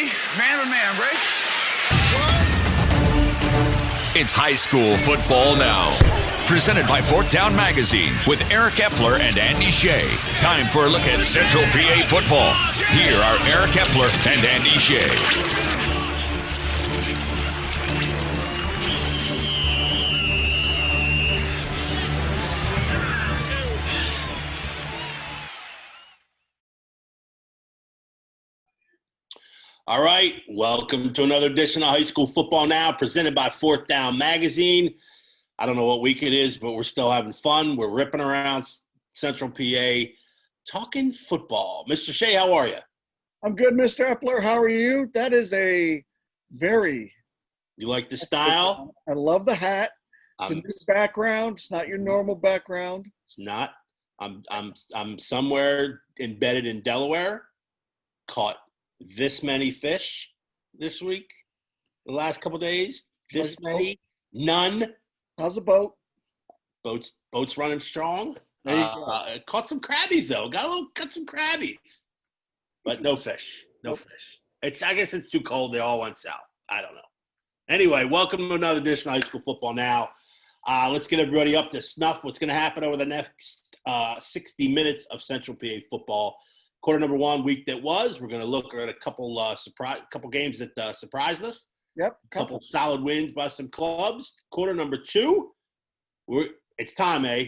ready? Man to man, break. It's high school football now. Presented by Fourth Down Magazine with Eric Epler and Andy Shay. Time for a look at Central PA football. Here are Eric Epler and Andy Shay. All right, welcome to another edition of High School Football Now, presented by Fourth Down Magazine. I don't know what week it is, but we're still having fun. We're ripping around Central PA, talking football. Mr. Shay, how are you? I'm good, Mr. Epler. How are you? That is a very... You like the style? I love the hat. It's a new background. It's not your normal background. It's not. I'm somewhere embedded in Delaware, caught this many fish this week, the last couple days. This many, none. How's the boat? Boat's running strong. There you go. Caught some crabbies though. Got some crabbies, but no fish. No fish. I guess it's too cold. They all went south. I don't know. Anyway, welcome to another edition of High School Football Now. Let's get everybody up to snuff. What's going to happen over the next 60 minutes of Central PA football? Quarter number one, week that was. We're going to look at a couple games that surprised us. Yep. Couple solid wins by some clubs. Quarter number two, it's time, eh?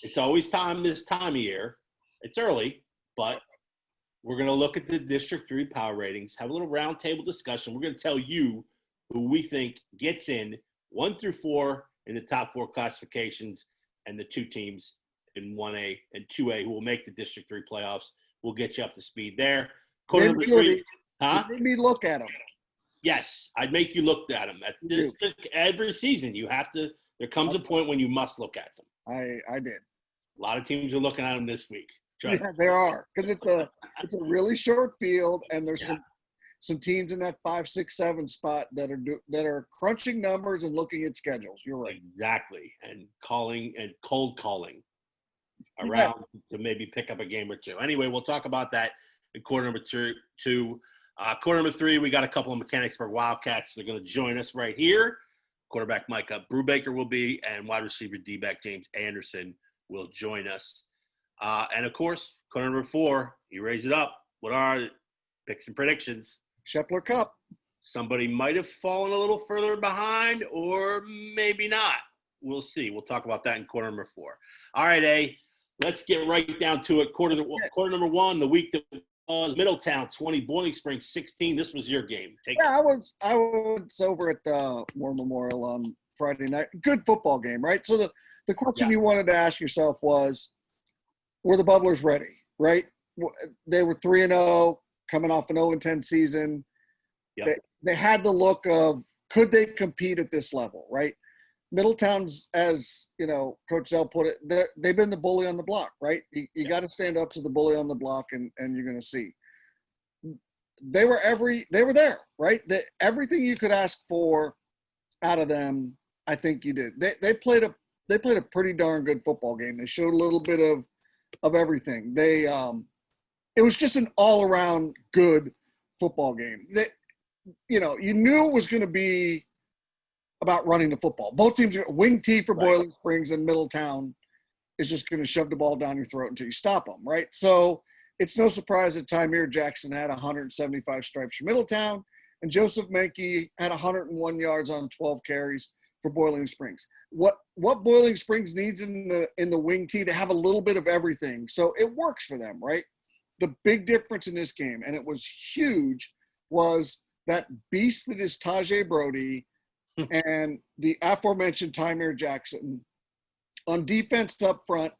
It's always time this time of year. It's early, but we're going to look at the District 3 power ratings, have a little roundtable discussion. We're going to tell you who we think gets in 1 through 4 in the top 4 classifications, and the 2 teams in 1A and 2A who will make the District 3 playoffs. We'll get you up to speed there. Quarter number 3. Huh? Made me look at them. Yes, I'd make you look at them. Every season, you have to. There comes a point when you must look at them. I did. A lot of teams are looking at them this week. Yeah, there are, because it's a really short field, and there's some teams in that 5, 6, 7 spot that are crunching numbers and looking at schedules. You're right. Exactly, and cold calling around to maybe pick up a game or two. Anyway, we'll talk about that in quarter number two. Quarter number 3, we got a couple of Mechanicsburg Wildcats. They're going to join us right here. Quarterback Micah Brubaker will be, and wide receiver D-back James Anderson will join us. And, of course, quarter number 4, you raise it up. What are picks and predictions? Shepler Cup. Somebody might have fallen a little further behind, or maybe not. We'll see. We'll talk about that in quarter number 4. All right, let's get right down to it. Quarter number 1, the week that was Middletown 20, Boiling Springs 16. This was your game. I was over at War Memorial on Friday night. Good football game, right? So the question you wanted to ask yourself was, were the Bubblers ready, right? They were 3-0, coming off an 0-10 season. Yep. They had the look of, could they compete at this level, right? Middletown's, as you know, Coach Zell put it, they've been the bully on the block, right? You got to stand up to the bully on the block, and you're going to see. They were there, right? Everything you could ask for out of them, I think you did. They played a pretty darn good football game. They showed a little bit of everything. It was just an all around good football game. You knew it was going to be about running the football. Both teams are wing T for Boiling Springs, and Middletown is just going to shove the ball down your throat until you stop them, right? So it's no surprise that Tymir Jackson had 175 stripes for Middletown, and Joseph Menke had 101 yards on 12 carries for Boiling Springs. What Boiling Springs needs in the wing T, they have a little bit of everything, so it works for them, right? The big difference in this game, and it was huge, was that beast that is Tajay Brody and the aforementioned Tymir Jackson on defense up front.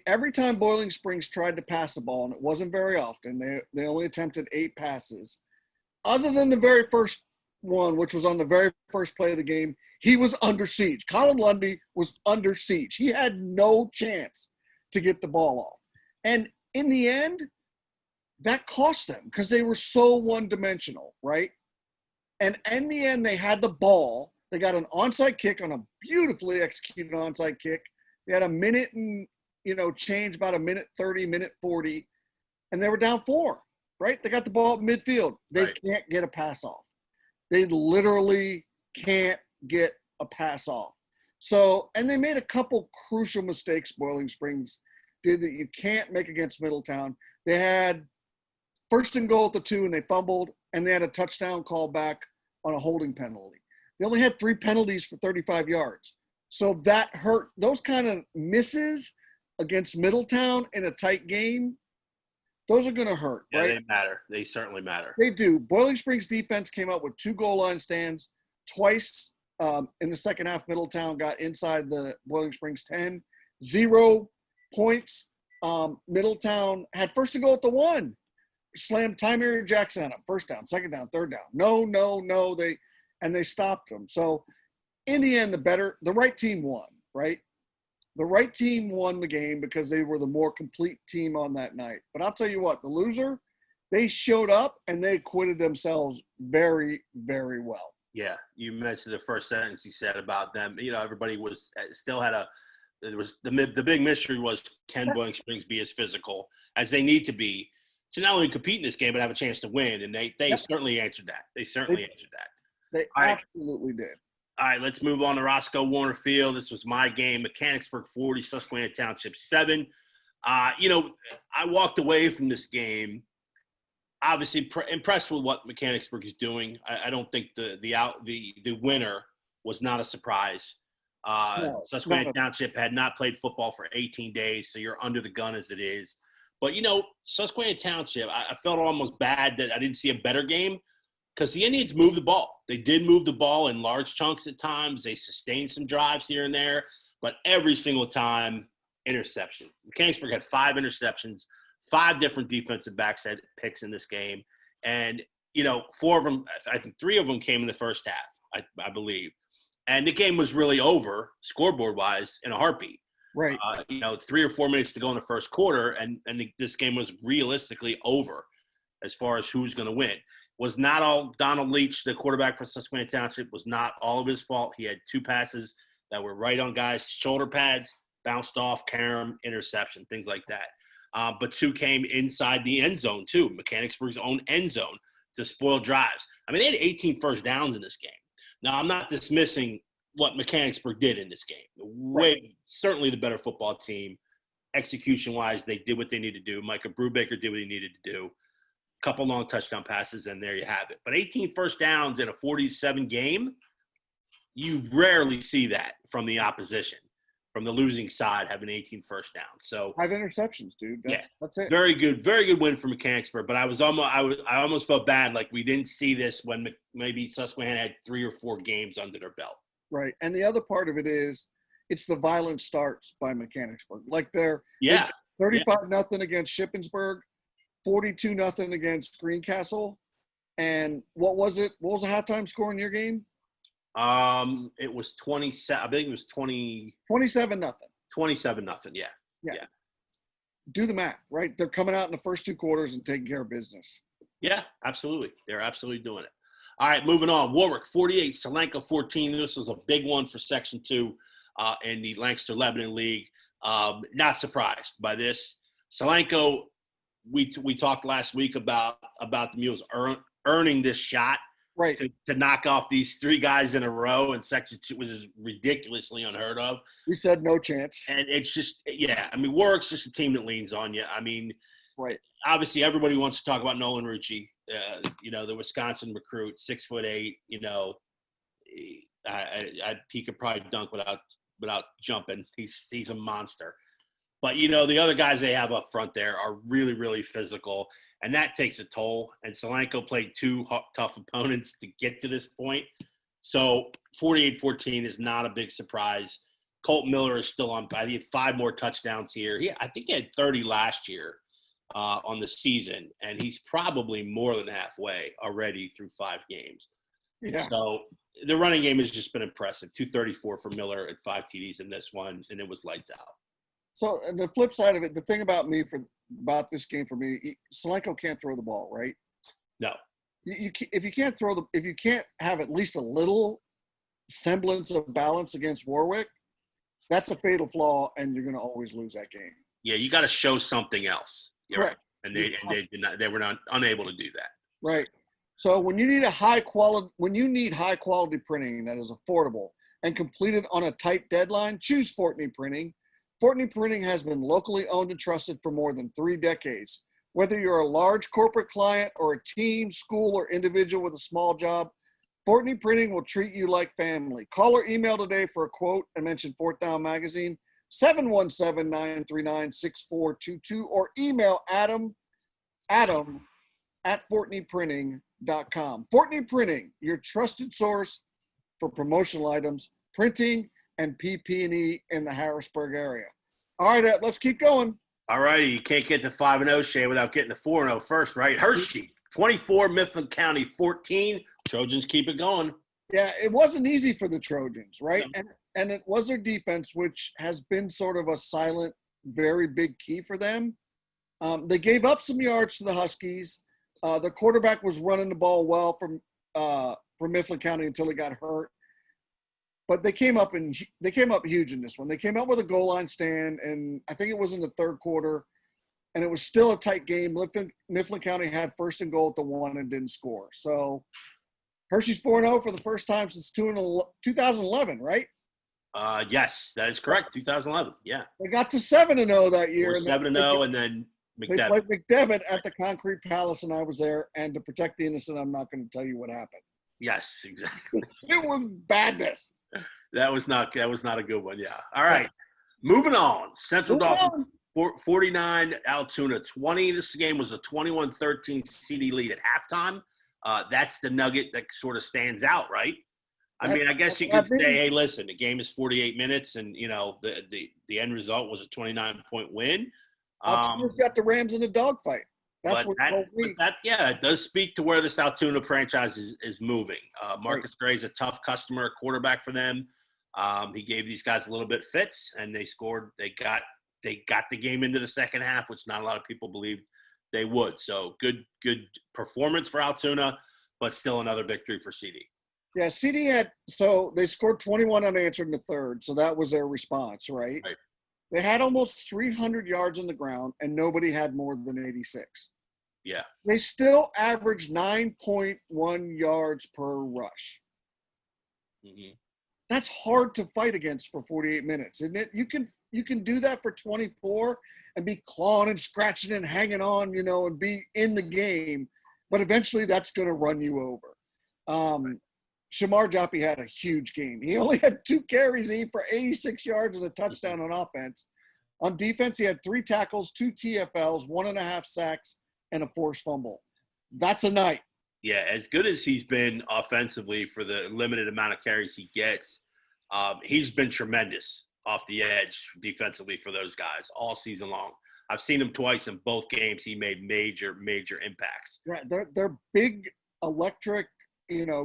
Every time Boiling Springs tried to pass the ball, and it wasn't very often, they only attempted 8 passes. Other than the very first one, which was on the very first play of the game, he was under siege. Colin Lundy was under siege. He had no chance to get the ball off. And in the end, that cost them because they were so one-dimensional, right? And in the end, they had the ball. They got an onside kick on a beautifully executed onside kick. They had a minute and, change, about a minute 30, minute 40, and they were down 4. right? They got the ball at midfield. They can't get a pass off. They literally can't get a pass off. So, and they made a couple crucial mistakes, Boiling Springs did, that you can't make against Middletown. They had first and goal at the 2 and they fumbled, and they had a touchdown call back on a holding penalty. They only had 3 penalties for 35 yards. So that hurt. Those kind of misses against Middletown in a tight game, those are going to hurt, yeah, right? They matter. They certainly matter. They do. Boiling Springs defense came out with 2 goal line stands twice in the second half. Middletown got inside the Boiling Springs 10, 0 points. Middletown had first and goal at the 1. Slammed Tymer Jackson on it. First down, second down, third down. No. They stopped them. So in the end, the right team won, right? The right team won the game because they were the more complete team on that night. But I'll tell you what, the loser, they showed up and they acquitted themselves very, very well. Yeah, you mentioned the first sentence you said about them. You know, everybody was still had the big mystery was, can Boiling Springs be as physical as they need to be to not only compete in this game but have a chance to win? And they certainly answered that. They answered that. They absolutely did. All right, let's move on to Roscoe Warner Field. This was my game. Mechanicsburg 40, Susquehanna Township 7. You know, I walked away from this game obviously impressed with what Mechanicsburg is doing. I don't think the winner was not a surprise. Susquehanna Township had not played football for 18 days, so you're under the gun as it is. But, you know, Susquehanna Township, I felt almost bad that I didn't see a better game, because the Indians moved the ball. They did move the ball in large chunks at times. They sustained some drives here and there, but every single time, interception. Mechanicsburg had 5 interceptions, 5 different defensive backs had picks in this game. And, you know, 4 of them, I think 3 of them came in the first half, I believe. And the game was really over, scoreboard-wise, in a heartbeat. Right. You know, 3 or 4 minutes to go in the first quarter, and this game was realistically over as far as who's going to win. Was not all Donald Leach, the quarterback for Susquehanna Township, was not all of his fault. He had 2 passes that were right on guys' shoulder pads, bounced off, carom, interception, things like that. But 2 came inside the end zone, too, Mechanicsburg's own end zone, to spoil drives. I mean, they had 18 first downs in this game. Now, I'm not dismissing what Mechanicsburg did in this game. Certainly the better football team. Execution-wise, they did what they needed to do. Micah Brubaker did what he needed to do. Couple long touchdown passes, and there you have it. But 18 first downs in a 47 game, you rarely see that from the opposition, from the losing side, having 18 first downs. So 5 interceptions, dude. That's it. Very good win for Mechanicsburg. But I almost felt bad, like we didn't see this when maybe Susquehanna had 3 or 4 games under their belt. Right, and the other part of it is it's the violent starts by Mechanicsburg. Like they're 35-0 against Shippensburg. 42-0 against Greencastle. And what was it? What was the halftime score in your game? It was 27. I think it was 27-0. 27-0. Yeah. Do the math, right? They're coming out in the first 2 quarters and taking care of business. Yeah, absolutely. They're absolutely doing it. All right, moving on. Warwick 48, Solanco 14. This was a big one for Section 2 in the Lancaster-Lebanon League. Not surprised by this. Solanco, we talked last week about the Mules earning this shot, right, to knock off these 3 guys in a row in Section 2, which is ridiculously unheard of. We said no chance. And it's just, I mean, Warwick's just a team that leans on you. I mean, right. Obviously everybody wants to talk about Nolan Rucci, you know, the Wisconsin recruit, 6'8", you know, he could probably dunk without jumping. He's a monster. But, you know, the other guys they have up front there are really, really physical, and that takes a toll. And Solanco played 2 tough opponents to get to this point. So 48-14 is not a big surprise. Colt Miller is still on. He had 5 more touchdowns here. I think he had 30 last year on the season, and he's probably more than halfway already through 5 games. Yeah. So the running game has just been impressive. 234 for Miller and 5 TDs in this one, and it was lights out. So the flip side of it, the thing about this game for me, Solanco can't throw the ball, right? No. If you can't have at least a little semblance of balance against Warwick, that's a fatal flaw, and you're going to always lose that game. Yeah, you got to show something else. Right. and they were not unable to do that. Right. So when you need high quality printing that is affordable and completed on a tight deadline, choose Fortney Printing. Fortney Printing has been locally owned and trusted for more than 3 decades. Whether you're a large corporate client or a team, school, or individual with a small job, Fortney Printing will treat you like family. Call or email today for a quote and mention Fourth Down Magazine, 717-939-6422, or email Adam at FortneyPrinting.com. Fortney Printing, your trusted source for promotional items, printing, and PP&E in the Harrisburg area. All right, Ed, let's keep going. All righty, you can't get to 5-0, Shay, without getting to 4-0 first, right? Hershey, 24, Mifflin County, 14. Trojans keep it going. Yeah, it wasn't easy for the Trojans, right? Yeah. And it was their defense, which has been sort of a silent, very big key for them. They gave up some yards to the Huskies. The quarterback was running the ball well from Mifflin County until he got hurt. But they came up huge in this one. They came up with a goal line stand, and I think it was in the third quarter, and it was still a tight game. Mifflin County had first and goal at the 1 and didn't score. So Hershey's 4-0 for the first time since 2011, right? Yes, that is correct. 2011, yeah. They got to 7-0 that year. 7-0, and then McDevitt. They played McDevitt at the Concrete Palace, and I was there. And to protect the innocent, I'm not going to tell you what happened. Yes, exactly. It was badness. That was not a good one. Yeah. All right. Moving on. Central Dauphin 49, Altoona 20. This game was a 21-13 CD lead at halftime. That's the nugget that sort of stands out, right? I mean, I guess you could say, hey, listen, the game is 48 minutes, and the end result was a 29-point win. Altoona's got the Rams in a dogfight. It does speak to where this Altoona franchise is moving. Marcus Gray's a tough customer, quarterback for them. He gave these guys a little bit fits, and they scored. They got the game into the second half, which not a lot of people believed they would. So good performance for Altoona, but still another victory for CD. Yeah, CD they scored 21 unanswered in the third, so that was their response, right? They had almost 300 yards on the ground, and nobody had more than 86. Yeah. They still averaged 9.1 yards per rush. Mm-hmm. That's hard to fight against for 48 minutes, isn't it? You can do that for 24 and be clawing and scratching and hanging on, and be in the game, but eventually that's going to run you over. Shamar Joppy had a huge game. He only had 2 carries for 86 yards and a touchdown on offense. On defense, he had 3 tackles, 2 TFLs, 1.5 sacks, and a forced fumble. That's a night. Yeah, as good as he's been offensively for the limited amount of carries he gets, he's been tremendous off the edge defensively for those guys all season long. I've seen him twice in both games. He made major impacts. Yeah, they're big, electric,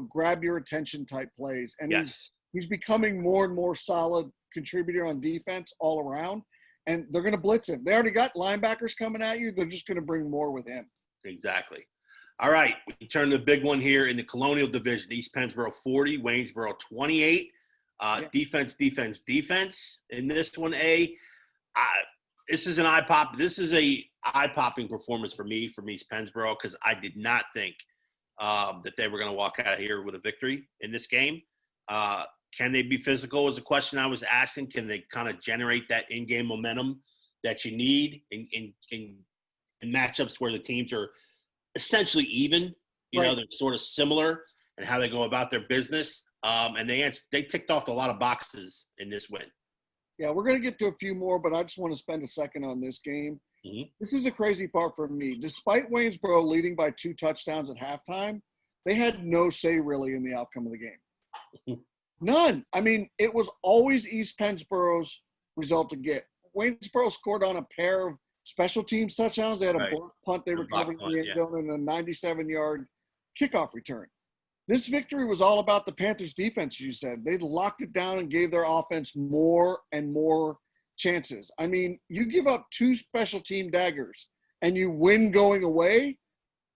grab your attention type plays. And he's becoming more and more solid contributor on defense all around. And they're going to blitz him. They already got linebackers coming at you. They're just going to bring more with him. Exactly. All right. We turn to the big one here in the Colonial Division. East Pennsboro 40, Waynesboro 28. Defense in this one. This is a eye-popping performance for me from East Pennsboro, because I did not think that they were going to walk out of here with a victory in this game. Can they be physical is a question I was asking. Can they kind of generate that in-game momentum that you need in matchups where the teams are essentially even? They're sort of similar in how they go about their business. And they ticked off a lot of boxes in this win. Yeah, we're going to get to a few more, but I just want to spend a second on this game. Mm-hmm. This is a crazy part for me. Despite Waynesboro leading by 2 touchdowns at halftime, they had no say really in the outcome of the game. None. I mean, it was always East Pennsboro's result to get. Waynesboro scored on a pair of special teams touchdowns. They had a block punt they recovered in the end zone and a 97-yard kickoff return. This victory was all about the Panthers' defense, you said. They locked it down and gave their offense more and more chances. I mean, you give up 2 special team daggers and you win going away,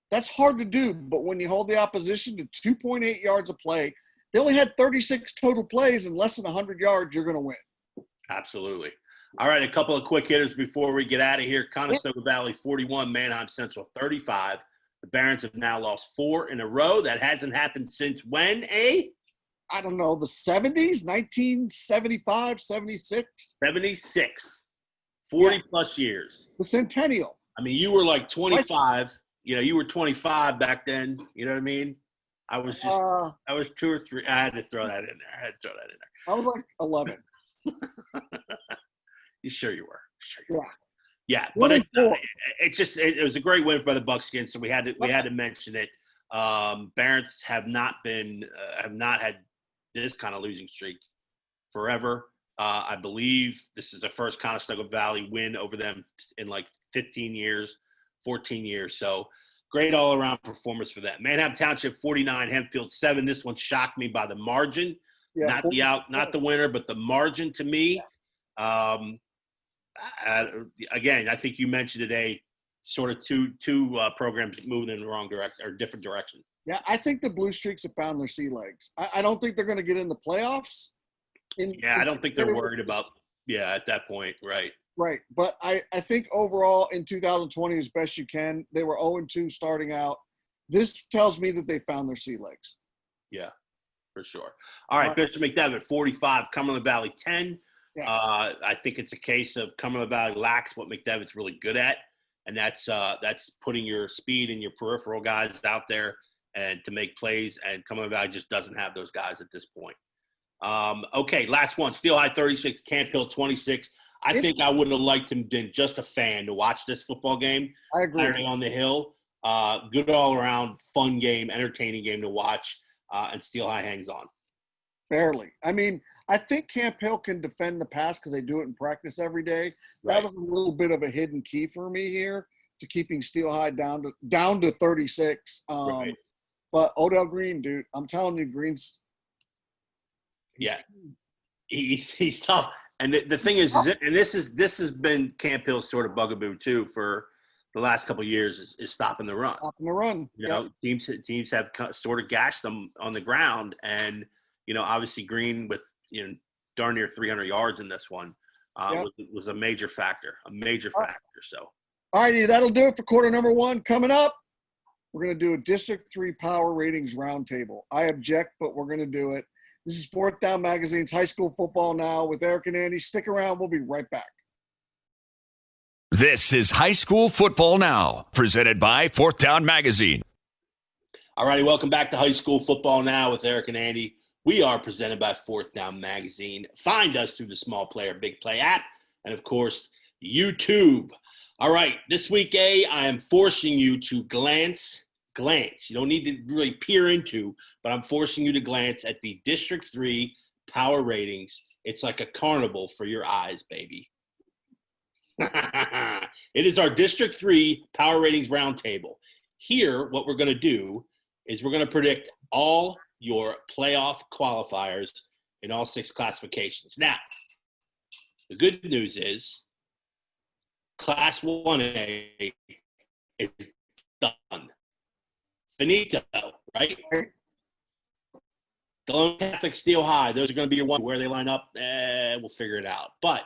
that's hard to do. But when you hold the opposition to 2.8 yards of play, they only had 36 total plays and less than 100 yards, you're going to win. Absolutely. All right, a couple of quick hitters before we get out of here. Conestoga Valley 41, Manheim Central 35. The Barons have now lost 4 in a row. That hasn't happened since when, eh? I don't know, the 70s, 1975, 76? 76. 40-plus years. The Centennial. I mean, you were like 25. You were 25 back then. You know what I mean? I was 2 or 3. I had to throw that in there. I was like 11. You sure you were? Yeah. Yeah, but it was a great win by the Buckskins, so we had to mention it. Barons have not had this kind of losing streak forever. I believe this is the first Conestoga Valley win over them in like 15 years, 14 years. So great all-around performance for them. Manheim Township 49, Hempfield 7. This one shocked me by the margin, not the winner, but the margin to me. Again, I think you mentioned today, sort of two programs moving in the wrong direction or different direction. Yeah, I think the Blue Streaks have found their sea legs. I don't think they're going to get in the playoffs. I don't think they're worried about at that point, right? Right, but I think overall in 2020, as best you can, they were 0-2 starting out. This tells me that they found their sea legs. Yeah, for sure. All right, Bishop McDevitt 45, Cumberland Valley 10. Yeah. I think it's a case of Cumberland Valley lacks what McDevitt's really good at, and that's putting your speed and your peripheral guys out there and to make plays. And Cumberland Valley just doesn't have those guys at this point. Okay, last one. Steel High 36, Camp Hill 26. I think I would have liked him been just a fan to watch this football game. I agree. Saturday on the Hill. Good all-around, fun game, entertaining game to watch, and Steel High hangs on. Barely. I mean, I think Camp Hill can defend the pass because they do it in practice every day. That was a little bit of a hidden key for me here to keeping Steel High down to 36. Right. But Odell Green, dude, I'm telling you, Green's he's tough. And the thing is and this has been Camp Hill's sort of bugaboo too for the last couple of years is stopping the run. Stopping the run. Teams have sort of gashed them on the ground, and obviously Green with darn near 300 yards in this one was a major factor. So, all righty, that'll do it for quarter number 1. Coming up, we're going to do a District 3 Power Ratings Roundtable. I object, but we're going to do it. This is Fourth Down Magazine's High School Football Now with Eric and Andy. Stick around. We'll be right back. This is High School Football Now, presented by Fourth Down Magazine. All righty, welcome back to High School Football Now with Eric and Andy. We are presented by Fourth Down Magazine. Find us through the Small Player Big Play app and, of course, YouTube. All right, this week, I am forcing you to glance. You don't need to really peer into, but I'm forcing you to glance at the District 3 Power Ratings. It's like a carnival for your eyes, baby. It is our District 3 Power Ratings Roundtable. Here, what we're going to do is we're going to predict all your playoff qualifiers in all 6 classifications. Now, the good news is Class 1A is done. Finito, right? Delone Catholic, Steel High, those are going to be your one. Where they line up, we'll figure it out. But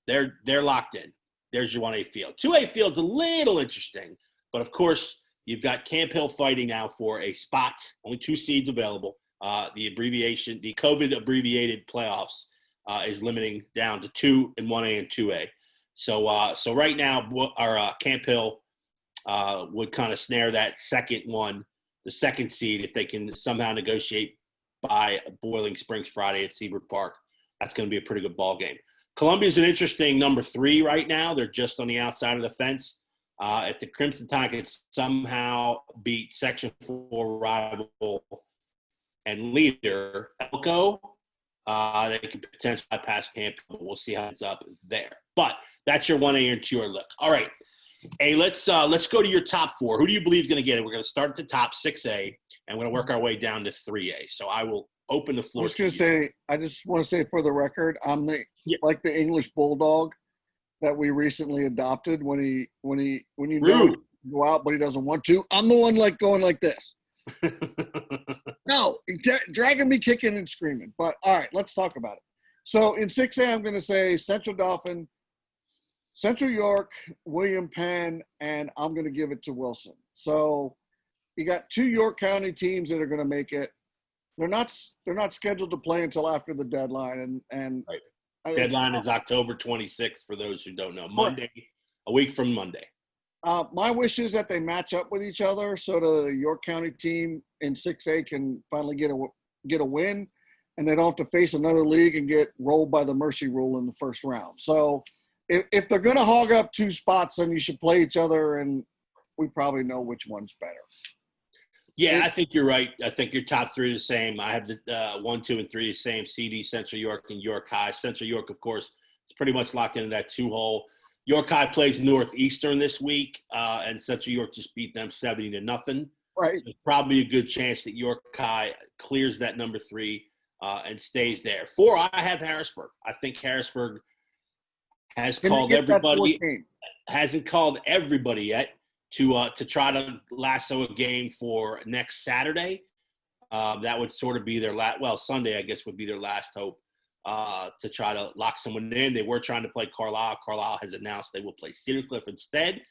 they're locked in. There's your 1A field. 2A field's a little interesting, but of course, you've got Camp Hill fighting now for a spot. Only 2 seeds available. The COVID abbreviated playoffs is limiting down to 2 in 1A and 2A. So right now, our Camp Hill would kind of snare that the second seed, if they can somehow negotiate by Boiling Springs Friday at Seabrook Park. That's going to be a pretty good ball game. Columbia's an interesting number 3 right now. They're just on the outside of the fence. If the Crimson Tide can somehow beat Section 4 rival and leader Elko, they could potentially bypass Camp. We'll see how it's up there. But that's your 1A and 2A look. All right. Hey, let's go to your top 4. Who do you believe is going to get it? We're going to start at the top, 6A, and we're going to work our way down to 3A. So I will open the floor. I just want to say for the record, I'm like the English bulldog that we recently adopted when you go out, but he doesn't want to. I'm the one going like this. No, dragging me kicking and screaming. But all right, let's talk about it. So in 6A, I'm going to say Central Dauphin, Central York, William Penn, and I'm going to give it to Wilson. So you got 2 York County teams that are going to make it. They're not scheduled to play until after the deadline, and Right. Deadline is October 26th for those who don't know. Monday, a week from Monday. My wish is that they match up with each other so the York County team in 6A can finally get a win, and they don't have to face another league and get rolled by the mercy rule in the first round. So if they're going to hog up 2 spots, then you should play each other, and we probably know which one's better. Yeah, I think you're right. I think your top 3 are the same. I have the 1, 2, and 3 the same: CD, Central York, and York High. Central York, of course, is pretty much locked into that 2-hole. York High plays Northeastern this week, and Central York just beat them 70-0. Right. So there's probably a good chance that York High clears that number 3 and stays there. 4, I have Harrisburg. I think Harrisburg has called everybody. Hasn't called everybody yet to try to lasso a game for next Saturday. That would sort of be their Sunday, I guess, would be their last hope to try to lock someone in. They were trying to play Carlisle. Carlisle has announced they will play Cedar Cliff instead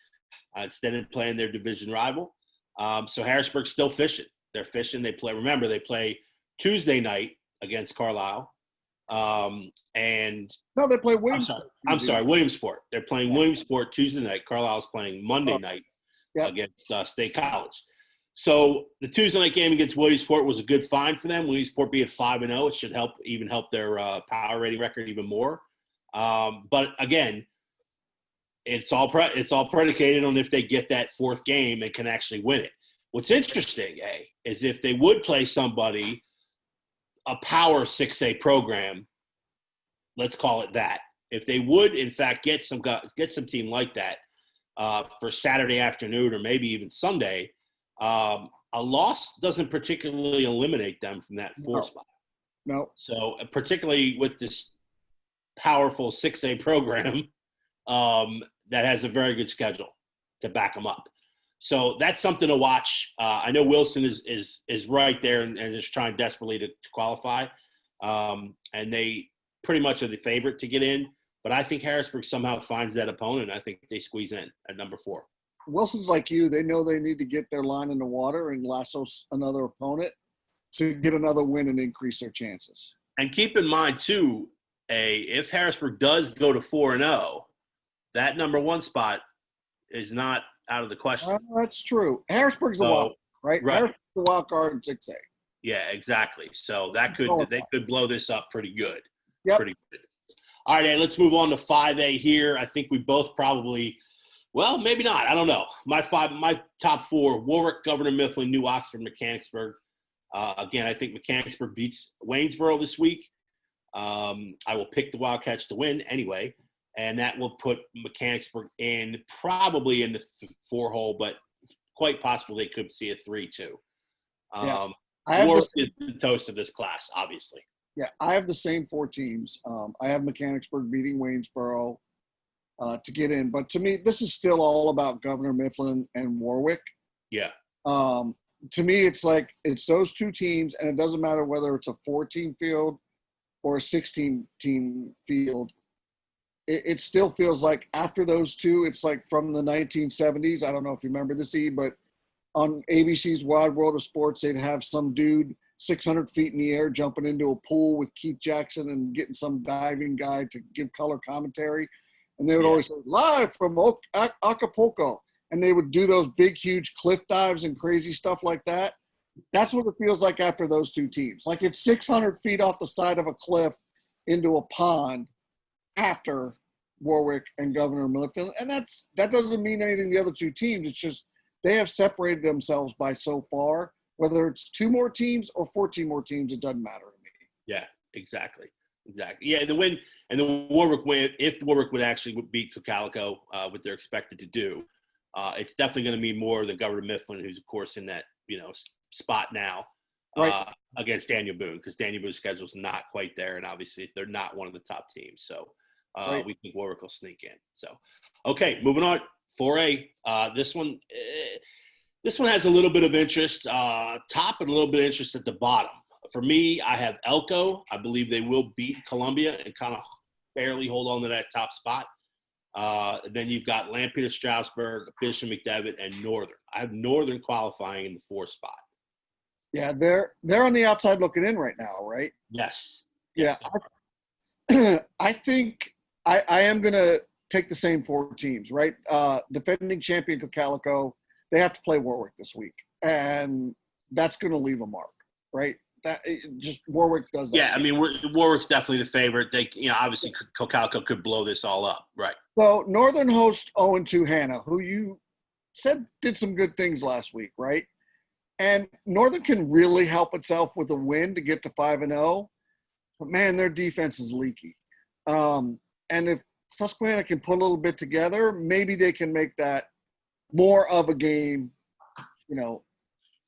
of playing their division rival. So Harrisburg's still fishing. They're fishing. They play Tuesday night against Carlisle. They play Williamsport. I'm sorry, Williamsport. They're playing Williamsport Tuesday night. Carlisle's playing Monday night against State College. So the Tuesday night game against Williamsport was a good find for them. Williamsport being 5-0, it should help their power rating record even more. But again, it's all predicated on if they get that 4th game and can actually win it. What's interesting, is if they would play somebody, a power 6A program, let's call it that. If they would, in fact, get some team like that for Saturday afternoon or maybe even Sunday, a loss doesn't particularly eliminate them from that 4 spot. No. So particularly with this powerful 6A program that has a very good schedule to back them up. So that's something to watch. I know Wilson is right there and is trying desperately to qualify. And they pretty much are the favorite to get in. But I think Harrisburg somehow finds that opponent. I think they squeeze in at number 4. Wilson's like you. They know they need to get their line in the water and lasso another opponent to get another win and increase their chances. And keep in mind, too, if Harrisburg does go to 4-0, that number 1 spot is not out of the question. That's true. Harrisburg's the wild, right? Harrisburg's the wild card in 6A. Yeah, exactly. So they could blow this up pretty good. Yep. Pretty good. All right, let's move on to 5A here. I think we both probably, well, maybe not. I don't know. My top 4: Warwick, Governor Mifflin, New Oxford, Mechanicsburg. Again, I think Mechanicsburg beats Waynesboro this week. I will pick the Wildcats to win anyway, and that will put Mechanicsburg probably in the 4-hole, but it's quite possible they could see a 3-2. Warwick is the toast of this class, obviously. Yeah, I have the same 4 teams. I have Mechanicsburg beating Waynesboro to get in. But to me, this is still all about Governor Mifflin and Warwick. Yeah. To me, it's like it's those 2 teams, and it doesn't matter whether it's a 4-team field or a 16-team field. It still feels like after those 2, it's like from the 1970s. I don't know if you remember this, but on ABC's Wide World of Sports, they'd have some dude 600 feet in the air jumping into a pool with Keith Jackson and getting some diving guy to give color commentary. And they would always say, live from Acapulco. And they would do those big, huge cliff dives and crazy stuff like that. That's what it feels like after those 2 teams. Like it's 600 feet off the side of a cliff into a pond after Warwick and Governor Mifflin. And that doesn't mean anything to the other 2 teams. It's just they have separated themselves by so far. Whether it's 2 more teams or 14 more teams, it doesn't matter to me. Yeah, exactly. Yeah, the win and the Warwick win, if Warwick would actually beat Cocalico, what they're expected to do, it's definitely going to mean more than Governor Mifflin, who's of course in that spot now against Daniel Boone, because Daniel Boone's schedule is not quite there, and obviously they're not one of the top teams. So we think Warwick will sneak in. So, okay, moving on. 4A. This one has a little bit of interest, top and a little bit of interest at the bottom. For me, I have Elko. I believe they will beat Columbia and kind of barely hold on to that top spot. Then you've got Lampeter, Strasburg, Bishop McDevitt, and Northern. I have Northern qualifying in the 4 spot. Yeah, they're on the outside looking in right now, right? Yes. Yeah, I think I am going to take the same 4 teams, right? Defending champion Cocalico, they have to play Warwick this week, and that's going to leave a mark, right? Just Warwick does that. Yeah, I mean, Warwick's definitely the favorite. They, obviously Cocalico could blow this all up, right? So Northern host 0-2 Hannah, who you said did some good things last week, right? And Northern can really help itself with a win to get to 5-0. But, man, their defense is leaky. And if Susquehanna can put a little bit together, maybe they can make that more of a game,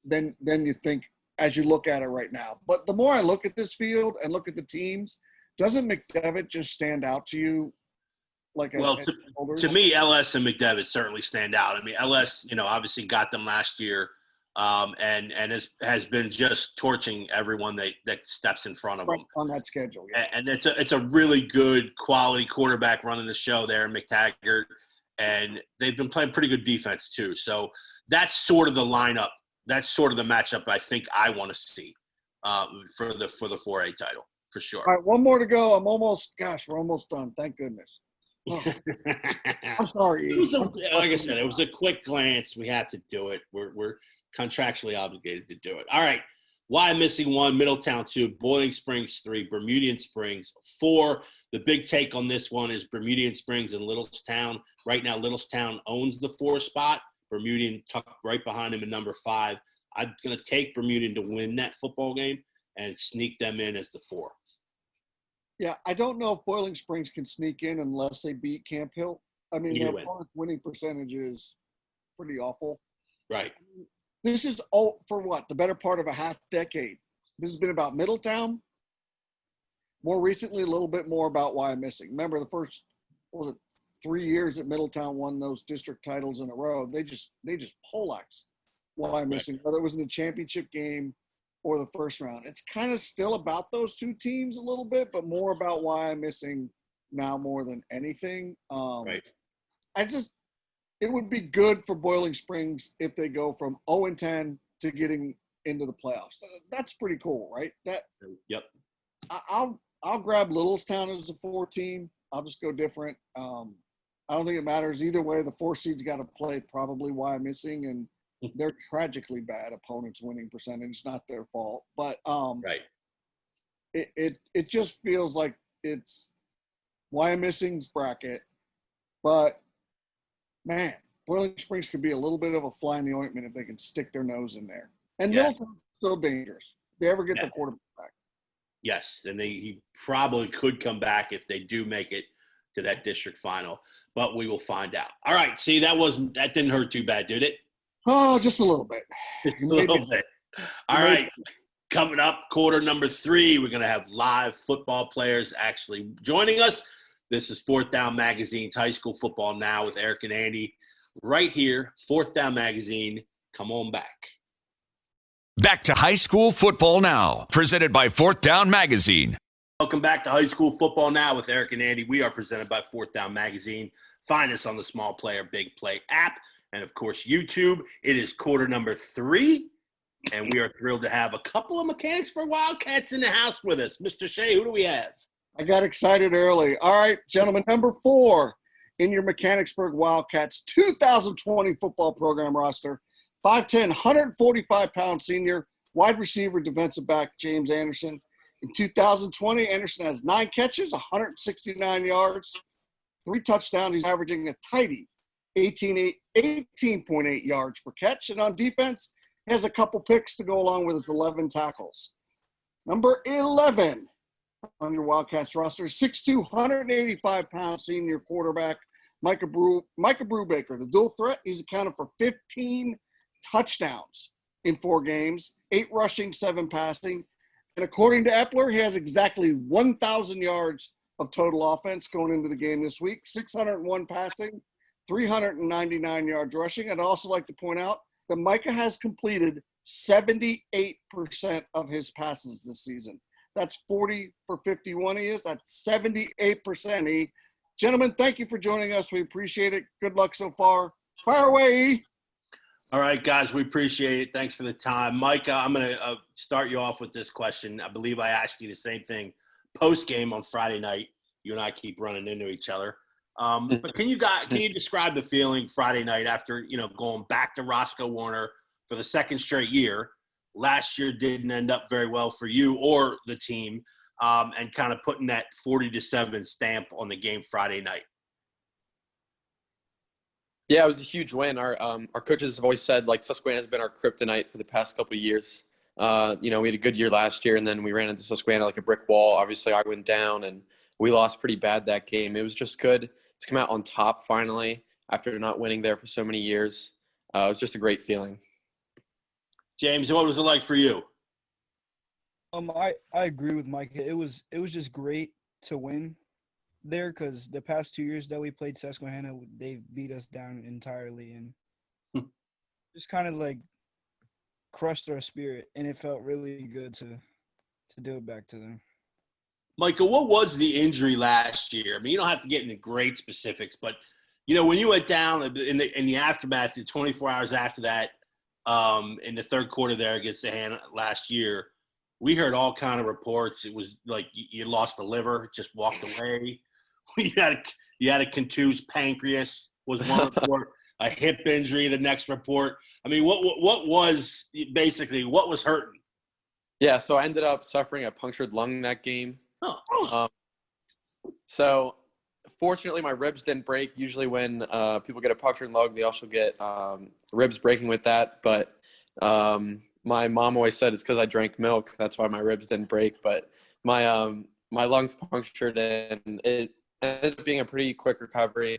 than you think as you look at it right now. But the more I look at this field and look at the teams, doesn't McDevitt just stand out to you? To me, LS and McDevitt certainly stand out. I mean, LS, obviously got them last year. And has been just torching everyone that steps in front of them on that schedule. Yeah. And it's a really good quality quarterback running the show there, McTaggart, and they've been playing pretty good defense too. So that's sort of the lineup. That's sort of the matchup I think I want to see for the 4A title for sure. All right, one more to go. We're almost done. Thank goodness. Oh. I'm sorry. Like I said, it was a quick glance. We had to do it. We're contractually obligated to do it. All right. Why missing 1? Middletown 2, Boiling Springs 3, Bermudian Springs 4. The big take on this one is Bermudian Springs and Littlestown. Right now, Littlestown owns the 4 spot. Bermudian tucked right behind him in number 5. I'm going to take Bermudian to win that football game and sneak them in as the 4. Yeah, I don't know if Boiling Springs can sneak in unless they beat Camp Hill. I mean, their winning percentage is pretty awful. Right. This is for what? The better part of a half decade. This has been about Middletown. More recently, a little bit more about why I'm missing. Remember the first, 3 years that Middletown won those district titles in a row? They just poleaxed why I'm missing, whether it was in the championship game or the first round. It's kind of still about those 2 teams a little bit, but more about why I'm missing now more than anything. Right. It would be good for Boiling Springs if they go from 0-10 to getting into the playoffs. That's pretty cool, right? Yep. I'll grab Littlestown as a 4 team. I'll just go different. I don't think it matters either way. The 4 seeds got to play probably why I'm missing, and they're tragically bad opponents' winning percentage. Not their fault, but right. It just feels like it's why I'm missing's bracket, but. Man, Boiling Springs could be a little bit of a fly in the ointment if they can stick their nose in there. And Middleton's still dangerous. If they ever get the quarterback back. Yes, and he probably could come back if they do make it to that district final, but we will find out. All right, see, that didn't hurt too bad, did it? Oh, just a little bit. Just a little bit. All right, coming up, quarter number 3, we're going to have live football players actually joining us. This is 4th Down Magazine's High School Football Now with Eric and Andy. Right here, 4th Down Magazine. Come on back. Back to High School Football Now, presented by 4th Down Magazine. Welcome back to High School Football Now with Eric and Andy. We are presented by 4th Down Magazine. Find us on the Small Player Big Play app and, of course, YouTube. It is quarter number 3, and we are thrilled to have a couple of Mechanicsburg Wildcats in the house with us. Mr. Shay, who do we have? I got excited early. All right, gentlemen, number 4 in your Mechanicsburg Wildcats 2020 football program roster, 5'10", 145-pound senior, wide receiver, defensive back, James Anderson. In 2020, Anderson has 9 catches, 169 yards, 3 touchdowns. He's averaging a tidy 18.8 yards per catch. And on defense, he has a couple picks to go along with his 11 tackles. Number 11 on your Wildcats roster, 6'2", 185-pound senior quarterback, Micah Brubaker. The dual threat, he's accounted for 15 touchdowns in 4 games, 8 rushing, 7 passing. And according to Epler, he has exactly 1,000 yards of total offense going into the game this week, 601 passing, 399 yards rushing. I'd also like to point out that Micah has completed 78% of his passes this season. That's 40 for 51 he is. That's 78%. He Gentlemen, thank you for joining us. We appreciate it. Good luck so far. Fire away, E. All right, guys, we appreciate it. Thanks for the time. Mike, I'm going to start you off with this question. I believe I asked you the same thing post-game on Friday night. You and I keep running into each other. But can you describe the feeling Friday night after, going back to Roscoe Warner for the second straight year? Last year didn't end up very well for you or the team, and kind of putting that 40-7 stamp on the game Friday night. Yeah, it was a huge win. Our coaches have always said, Susquehanna has been our kryptonite for the past couple of years. We had a good year last year, and then we ran into Susquehanna like a brick wall. Obviously, I went down, and we lost pretty bad that game. It was just good to come out on top finally after not winning there for so many years. It was just a great feeling. James, what was it like for you? I agree with Mike. It was just great to win there because the past 2 years that we played Susquehanna, they've beat us down entirely and just kind of crushed our spirit, and it felt really good to do it back to them. Michael, what was the injury last year? I mean, you don't have to get into great specifics, but when you went down in the aftermath, the 24 hours after that, in the third quarter there against the hand last year, we heard all kind of reports. It was like you lost the liver, just walked away. You had a contused pancreas was one report. A hip injury, the next report. I mean, what was hurting? Yeah, so I ended up suffering a punctured lung that game. Oh. So fortunately, my ribs didn't break. Usually when people get a punctured lung, they also get ribs breaking with that. But my mom always said it's because I drank milk. That's why my ribs didn't break. But my lungs punctured, and it ended up being a pretty quick recovery.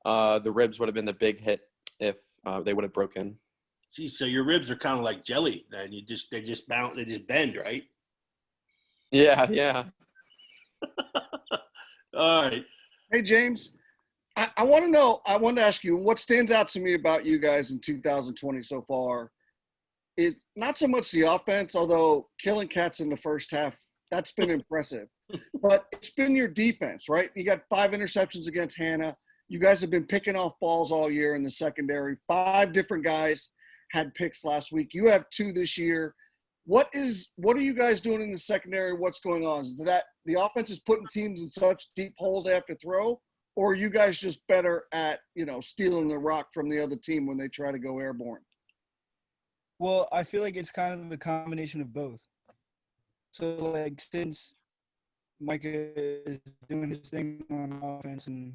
The ribs would have been the big hit if they would have broken. Geez, so your ribs are kind of like jelly, then they just bend, right? Yeah. All right. Hey, James, I want to ask you, what stands out to me about you guys in 2020 so far is not so much the offense, although killing cats in the first half, that's been impressive. But it's been your defense, right? You got 5 interceptions against Hannah. You guys have been picking off balls all year in the secondary. 5 different guys had picks last week. You have 2 this year. What are you guys doing in the secondary? What's going on? Is that the offense is putting teams in such deep holes they have to throw, or are you guys just better at, stealing the rock from the other team when they try to go airborne? Well, I feel like it's kind of a combination of both. So, since Micah is doing his thing on offense and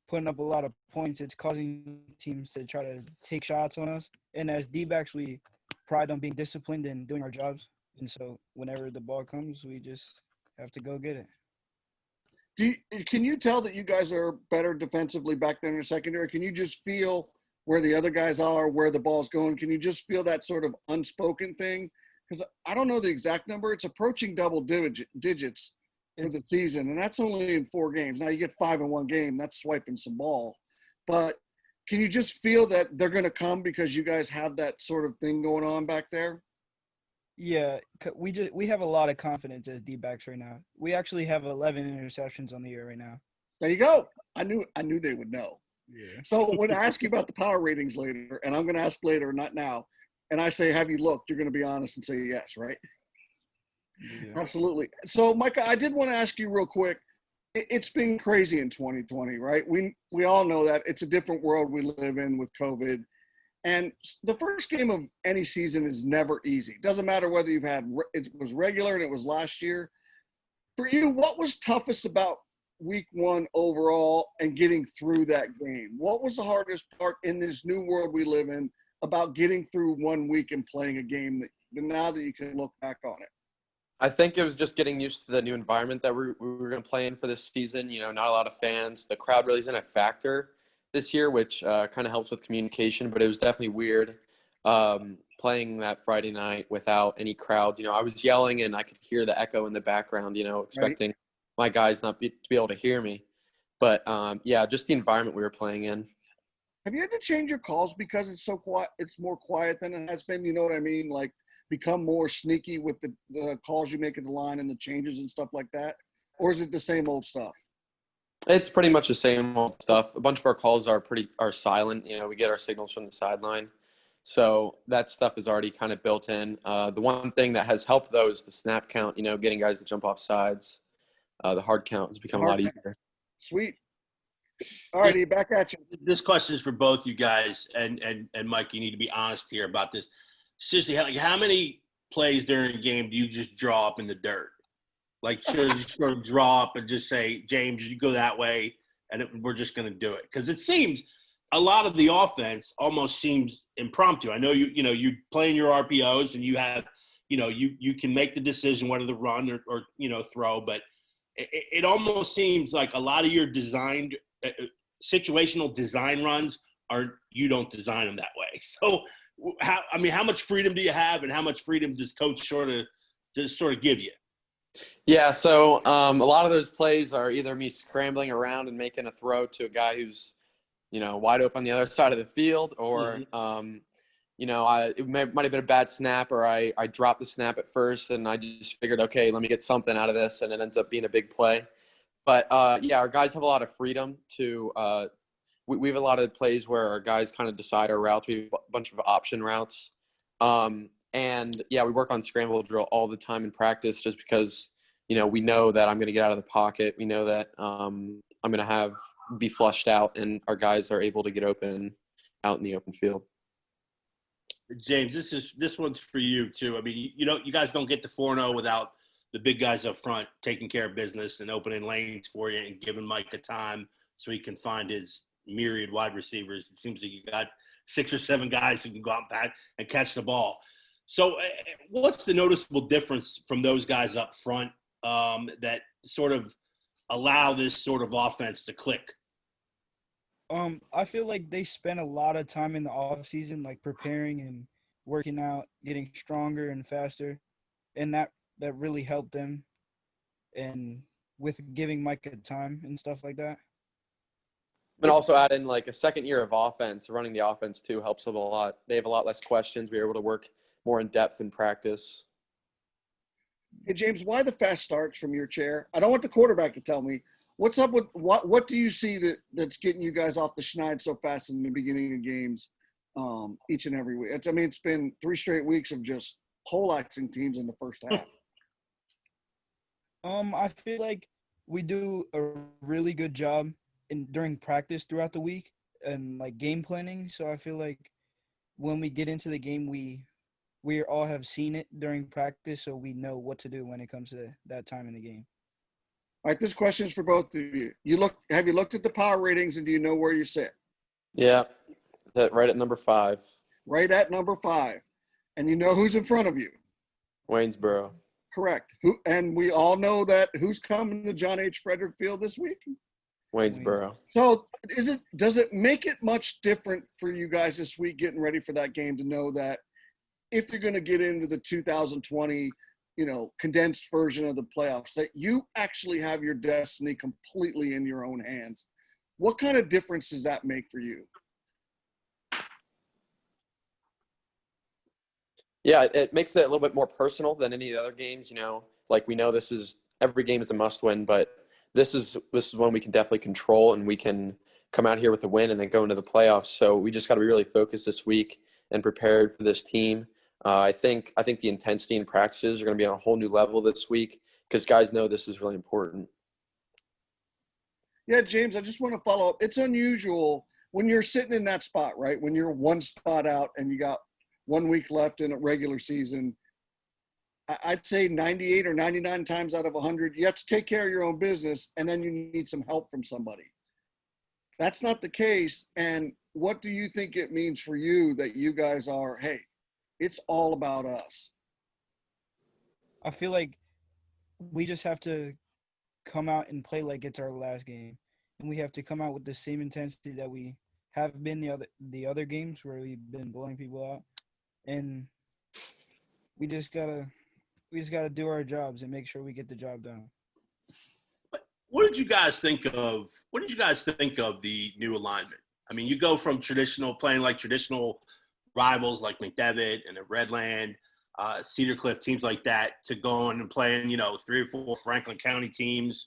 putting up a lot of points, it's causing teams to try to take shots on us. And as D-backs, we pride on being disciplined and doing our jobs. And so whenever the ball comes, we just have to go get it. Can you tell that you guys are better defensively back there in the secondary? Can you just feel where the other guys are, where the ball's going? Can you just feel that sort of unspoken thing? Because I don't know the exact number. It's approaching double digits for the season, and that's only in 4 games. Now you get 5 in 1 game. That's swiping some ball. But can you just feel that they're going to come because you guys have that sort of thing going on back there? Yeah, we have a lot of confidence as D-backs right now. We actually have 11 interceptions on the year right now. There you go. I knew they would know. Yeah. So when I ask you about the power ratings later, and I'm going to ask later, not now, and I say, have you looked, you're going to be honest and say yes, right? Yeah. Absolutely. So, Micah, I did want to ask you real quick. It's been crazy in 2020, right? We all know that it's a different world we live in with COVID. And the first game of any season is never easy. Doesn't matter whether it was regular and it was last year. For you, what was toughest about week 1 overall and getting through that game? What was the hardest part in this new world we live in about getting through 1 week and playing a game that now that you can look back on it? I think it was just getting used to the new environment that we were going to play in for this season. Not a lot of fans. The crowd really isn't a factor this year, which kind of helps with communication, but it was definitely weird playing that Friday night without any crowds. I was yelling and I could hear the echo in the background, expecting my guys not to be able to hear me. But, just the environment we were playing in. Have you had to change your calls because it's so quiet? It's more quiet than it has been, you know what I mean? Become more sneaky with the calls you make at the line and the changes and stuff like that? Or is it the same old stuff? It's pretty much the same old stuff. A bunch of our calls are silent. You know, we get our signals from the sideline, so that stuff is already kind of built in. The one thing that has helped though is the snap count. You know, getting guys to jump off sides. The hard count has become a lot Hard. easier. Sweet. All righty, back at you. This question is for both you guys, and Mike, you need to be honest here about this. Seriously, like how many plays during a game do you just draw up in the dirt? Like, should just sort of draw up and just say, James, you go that way, and we're just going to do it. Because it seems a lot of the offense almost seems impromptu. I know you're playing your RPOs, and you have, you can make the decision whether to run or throw, but it almost seems like a lot of your designed situational design runs you don't design them that way. So, how much freedom do you have, and how much freedom does coach sort of give you? Yeah, so a lot of those plays are either me scrambling around and making a throw to a guy who's, wide open on the other side of the field, or, it might have been a bad snap, or I dropped the snap at first and I just figured, okay, let me get something out of this, and it ends up being a big play. But, our guys have a lot of freedom to we have a lot of plays where our guys kind of decide our routes. We have a bunch of option routes. We work on scramble drill all the time in practice just because, we know that I'm going to get out of the pocket. We know that I'm going to be flushed out, and our guys are able to get open out in the open field. James, this one's for you too. I mean, you guys don't get to 4-0 without the big guys up front taking care of business and opening lanes for you and giving Mike a time so he can find his myriad wide receivers. It seems like you got 6 or 7 guys who can go out and catch the ball. So what's the noticeable difference from those guys up front that sort of allow this sort of offense to click? I feel like they spend a lot of time in the off season, like preparing and working out, getting stronger and faster, and that really helped them, and with giving Mike a time and stuff like that. And also add in like a second year of offense, running the offense too helps them a lot. They have a lot less questions. We were able to work more in depth in practice. Hey, James, why the fast starts from your chair? I don't want the quarterback to tell me. What's up with what do you see that's getting you guys off the schneid so fast in the beginning of games each and every week? It's been 3 straight weeks of just poleaxing teams in the first half. I feel like we do a really good job during practice throughout the week and like game planning. So I feel like when we get into the game, we all have seen it during practice, so we know what to do when it comes to that time in the game. All right, this question is for both of you. Have you looked at the power ratings, and do you know where you sit? Yeah, right at number 5. Right at number 5. And you know who's in front of you? Waynesboro. Correct. And we all know that who's coming to John H. Frederick Field this week? Waynesboro. So does it make it much different for you guys this week getting ready for that game to know that if you're going to get into the 2020, condensed version of the playoffs, that you actually have your destiny completely in your own hands? What kind of difference does that make for you? Yeah, it makes it a little bit more personal than any of the other games. Like we know every game is a must win, but this is one we can definitely control, and we can come out here with a win and then go into the playoffs. So we just got to be really focused this week and prepared for this team. I think the intensity in practices are going to be on a whole new level this week because guys know this is really important. Yeah, James, I just want to follow up. It's unusual when you're sitting in that spot, right? When you're one spot out and you got 1 week left in a regular season, I'd say 98 or 99 times out of 100, you have to take care of your own business, and then you need some help from somebody. That's not the case. And what do you think it means for you that you guys are, hey, it's all about us? I feel like we just have to come out and play like it's our last game, and we have to come out with the same intensity that we have been the other games where we've been blowing people out, and we just gotta do our jobs and make sure we get the job done. What did you guys think of the new alignment? I mean, you go from playing like traditional rivals like McDevitt and Redland, Cedar Cliff, teams like that, to going and playing, 3 or 4 Franklin County teams,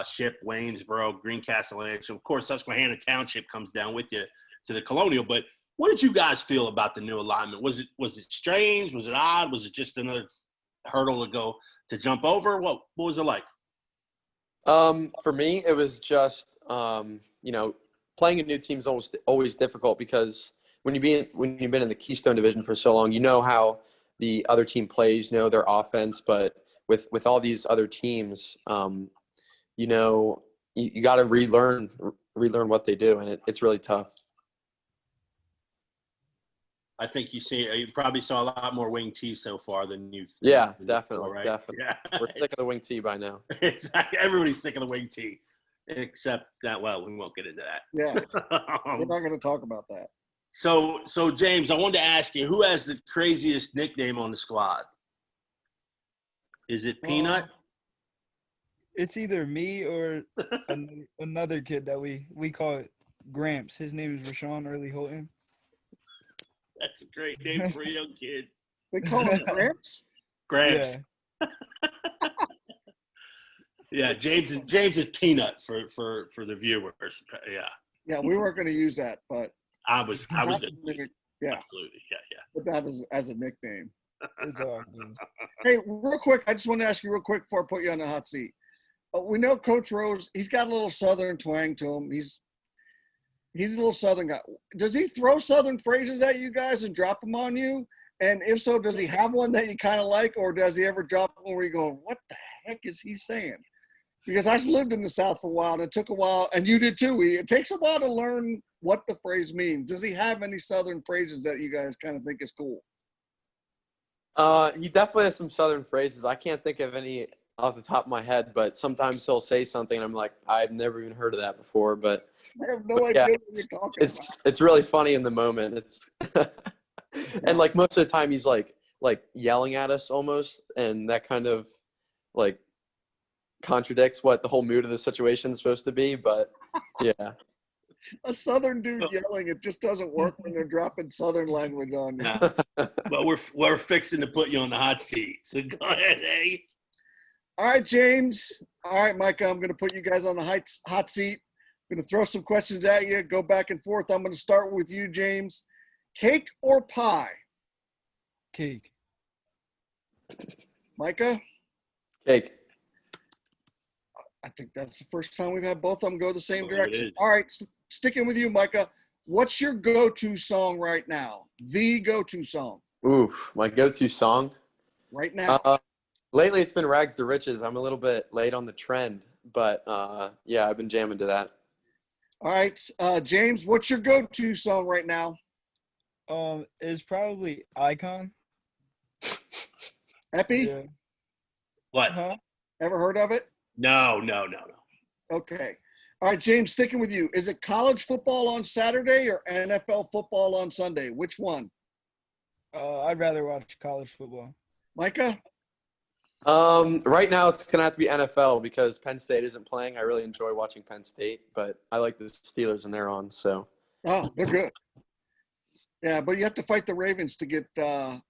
Ship, Waynesboro, Greencastle, and so of course Susquehanna Township comes down with you to the Colonial. But what did you guys feel about the new alignment? Was it strange? Was it odd? Was it just another hurdle to jump over? What was it like? For me, it was just playing a new team is always difficult because when you've been in the Keystone Division for so long, you know how the other team plays, you know their offense. But with all these other teams, you got to relearn what they do, and it's really tough. I think you probably saw a lot more wing tee so far than you've. Yeah, definitely, right? definitely. Yeah. We're sick of the wing tee by now. Exactly. Everybody's sick of the wing tee, except that. Well, we won't get into that. Yeah, we're not going to talk about that. So James, I wanted to ask you, who has the craziest nickname on the squad? Is it Peanut? It's either me or another kid that we call it Gramps. His name is Rashawn Early Holton. That's a great name for a young kid. They call him Gramps? Gramps. Yeah, James is Peanut for the viewers. Yeah. Yeah, we weren't going to use that, but I was yeah, absolutely. Yeah. But that is as a nickname. It's awesome. Hey, real quick, I just want to ask you real quick before I put you on the hot seat. We know Coach Rose, he's got a little Southern twang to him. He's a little Southern guy. Does he throw Southern phrases at you guys and drop them on you? And if so, does he have one that you kind of like, or does he ever drop one where you go, what the heck is he saying? Because I lived in the South for a while, and it took a while, and you did too. It takes a while to learn what the phrase means. Does he have any Southern phrases that you guys kind of think is cool? He definitely has some Southern phrases. I can't think of any off the top of my head, but sometimes he'll say something, and I'm like, I've never even heard of that before. But I have no idea what you're talking about. It's really funny in the moment. It's and like most of the time he's like yelling at us almost, and that kind of like contradicts what the whole mood of the situation is supposed to be. But yeah. A Southern dude yelling, it just doesn't work when they're dropping Southern language on you. Yeah. Well, we're fixing to put you on the hot seat. So go ahead, eh? All right, James. All right, Micah, I'm going to put you guys on the hot seat. I'm going to throw some questions at you, go back and forth. I'm going to start with you, James. Cake or pie? Cake. Micah? Cake. I think that's the first time we've had both of them go the same Oh, direction. All right, sticking with you, Micah. What's your go-to song right now? The go-to song. Oof, my go-to song? Right now. Lately, it's been Rags to Riches. I'm a little bit late on the trend, but yeah, I've been jamming to that. All right, James, what's your go-to song right now? It's probably Icon. Epi? Yeah. What? Huh? Ever heard of it? No. Okay. All right, James, sticking with you. Is it college football on Saturday or NFL football on Sunday? Which one? I'd rather watch college football. Micah? Right now it's gonna have to be NFL because Penn State isn't playing. I really enjoy watching Penn State, but I like the Steelers and they're on. So. Oh, they're good. Yeah, but you have to fight the Ravens to get the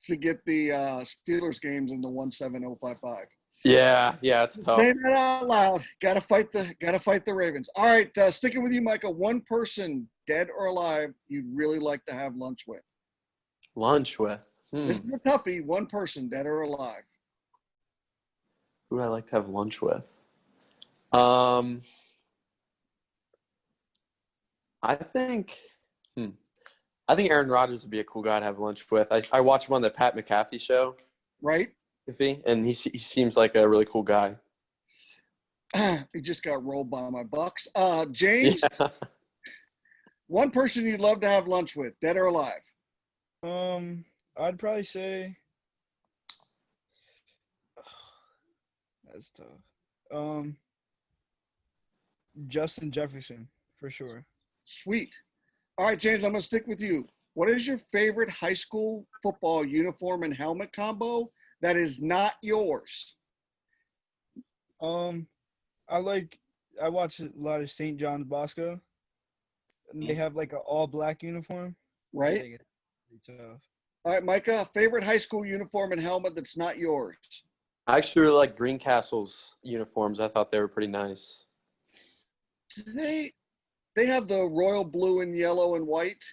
Steelers games in the 17055. Yeah, it's tough. Saying that out loud. Gotta fight the Ravens. All right, sticking with you, Micah. One person, dead or alive, you'd really like to have lunch with. Lunch with. This is a toughie. One person, dead or alive. Who would I like to have lunch with? I think Aaron Rodgers would be a cool guy to have lunch with. I watch him on the Pat McAfee show. Right? And he seems like a really cool guy. He just got rolled by my Bucks. James, Yeah. One person you'd love to have lunch with, dead or alive. I'd probably say that's tough. Justin Jefferson for sure. Sweet. All right, James, I'm going to stick with you. What is your favorite high school football uniform and helmet combo that is not yours? I watch a lot of St. John's Bosco, and they have like an all black uniform. Right. I think it's pretty tough. All right, Micah, favorite high school uniform and helmet that's not yours? I actually really like Greencastle's uniforms. I thought they were pretty nice. Do they have the royal blue and yellow and white,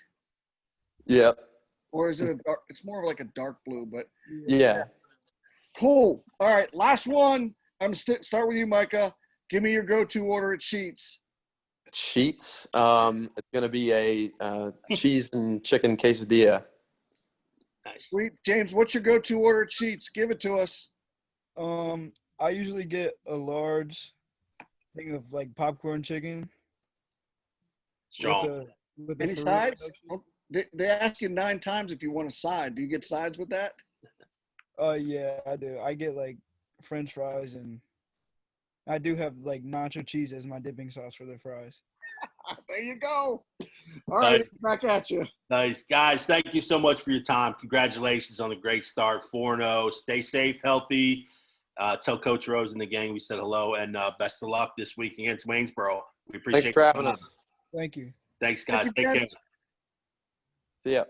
Yep. or is it a dark? It's more of like a dark blue, but Yeah. cool. All right, last one. Start with you, Micah. Give me your go-to order at Sheets. Sheets. It's gonna be a cheese and chicken quesadilla. Nice. Sweet, James. What's your go-to order at Sheets? Give it to us. I usually get a large thing of like popcorn chicken. Strong. With a Any Ferrero sides? milkshake. They ask you 9 times if you want a side. Do you get sides with that? Yeah, I do. I get like French fries, and I do have like nacho cheese as my dipping sauce for the fries. There you go. All right, Nice. back at you. Nice. Guys, thank you so much for your time. Congratulations on the great start, 4-0. Stay safe, healthy. Tell Coach Rose and the gang we said hello, and best of luck this week against Waynesboro. We appreciate Thanks for having us. Thank you. Thanks, guys. Thank you, Take care. gents. See ya.